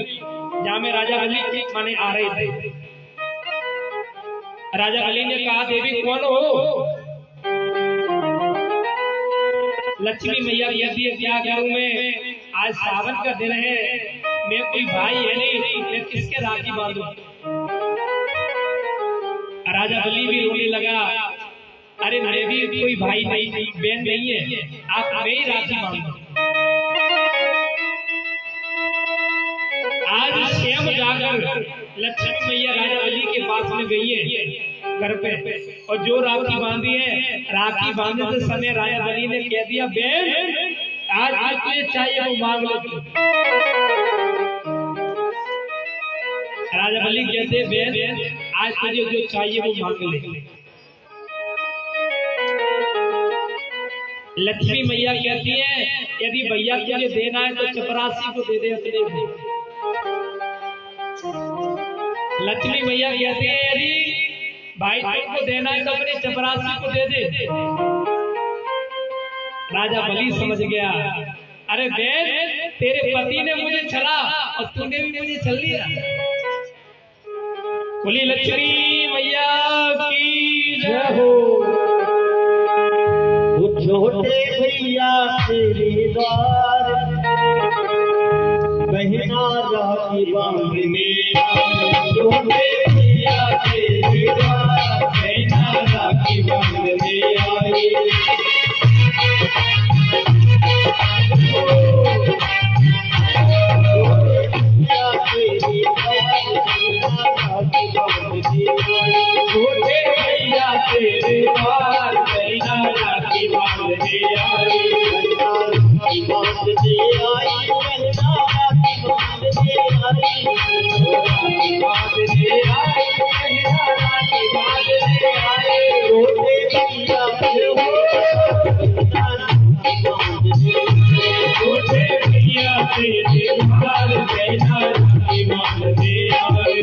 जहां में राजा बलि माने आ रहे थे। राजा बलि ने कहा, देवी कौन हो? लक्ष्मी मैया कहती है, क्या करूं मैं, आज सावन का दिन है, मैं कोई भाई है नहीं, मैं किसके राखी बांधूं? राजा बलि भी रोने लगा, अरे मैं भी कोई भाई नहीं, बहन नहीं है, आप मैं ही राखी बांधो। आज स्वयं जाकर लक्ष्मी मैया राजा बलि के पास में गई है घर पे, और जो राखी बांधी है, राखी बांधने से समय राजा बलि ने कह दिया, बहन आज तुझे चाहिए वो मांग लो। राजा बलि कहते बहन आज तुझे जो चाहिए वो मांग ले। लक्ष्मी मैया कहती है यदि भैया तुझे देना है तो चपरासी को दे दे अपने को। लक्ष्मी मैया कहती है यदि भाई तुमको देना है तो अपने चपरासी को दे दे। राजा बलि समझ गया, अरे बहन तेरे पति ने मुझे छला और तूने भी मुझे छल लिया। बोली लक्ष्मी मैया की जय हो। छोटे भैया तेरे द्वार बहना राखी बांधने छोटे भैया तेरे द्वार बहना राखी बांधने आए। छोटे भैया तेरे द्वार बहना राखी बांधने आए। बांधने आई बहना राखी बांधने आई। बांधने आई बहना राखी बांधने आए। छोटे भैया छोटे भैया तेरे द्वार बहना राखी बांधने आए।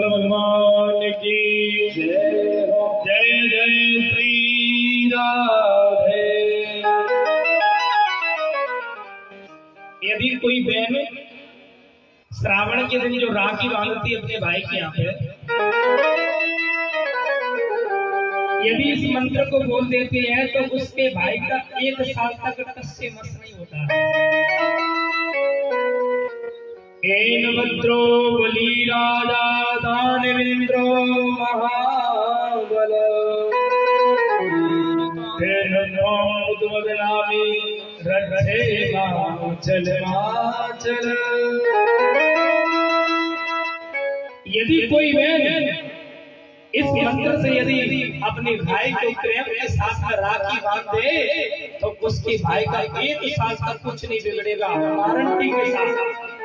भगवान की जय हो। जय जय श्री राधे। यदि कोई बहन श्रावण के दिन जो राखी बांधती है अपने भाई के यहाँ पे, यदि इस मंत्र को बोल देते हैं तो उसके भाई का 1 साल तक टस से मस नहीं होता है। एन भद्रो बलि राजा दानवेंद्रो महाबल तेन उद्वदनामि रक्षे माचल माचल। यदि कोई बहन इस मंत्र से यदि अपने भाई को प्रेम के साथ में राखी बांध दे तो उसके भाई का 1 साल तक कुछ नहीं बिगड़ेगा, गारंटी के साथ।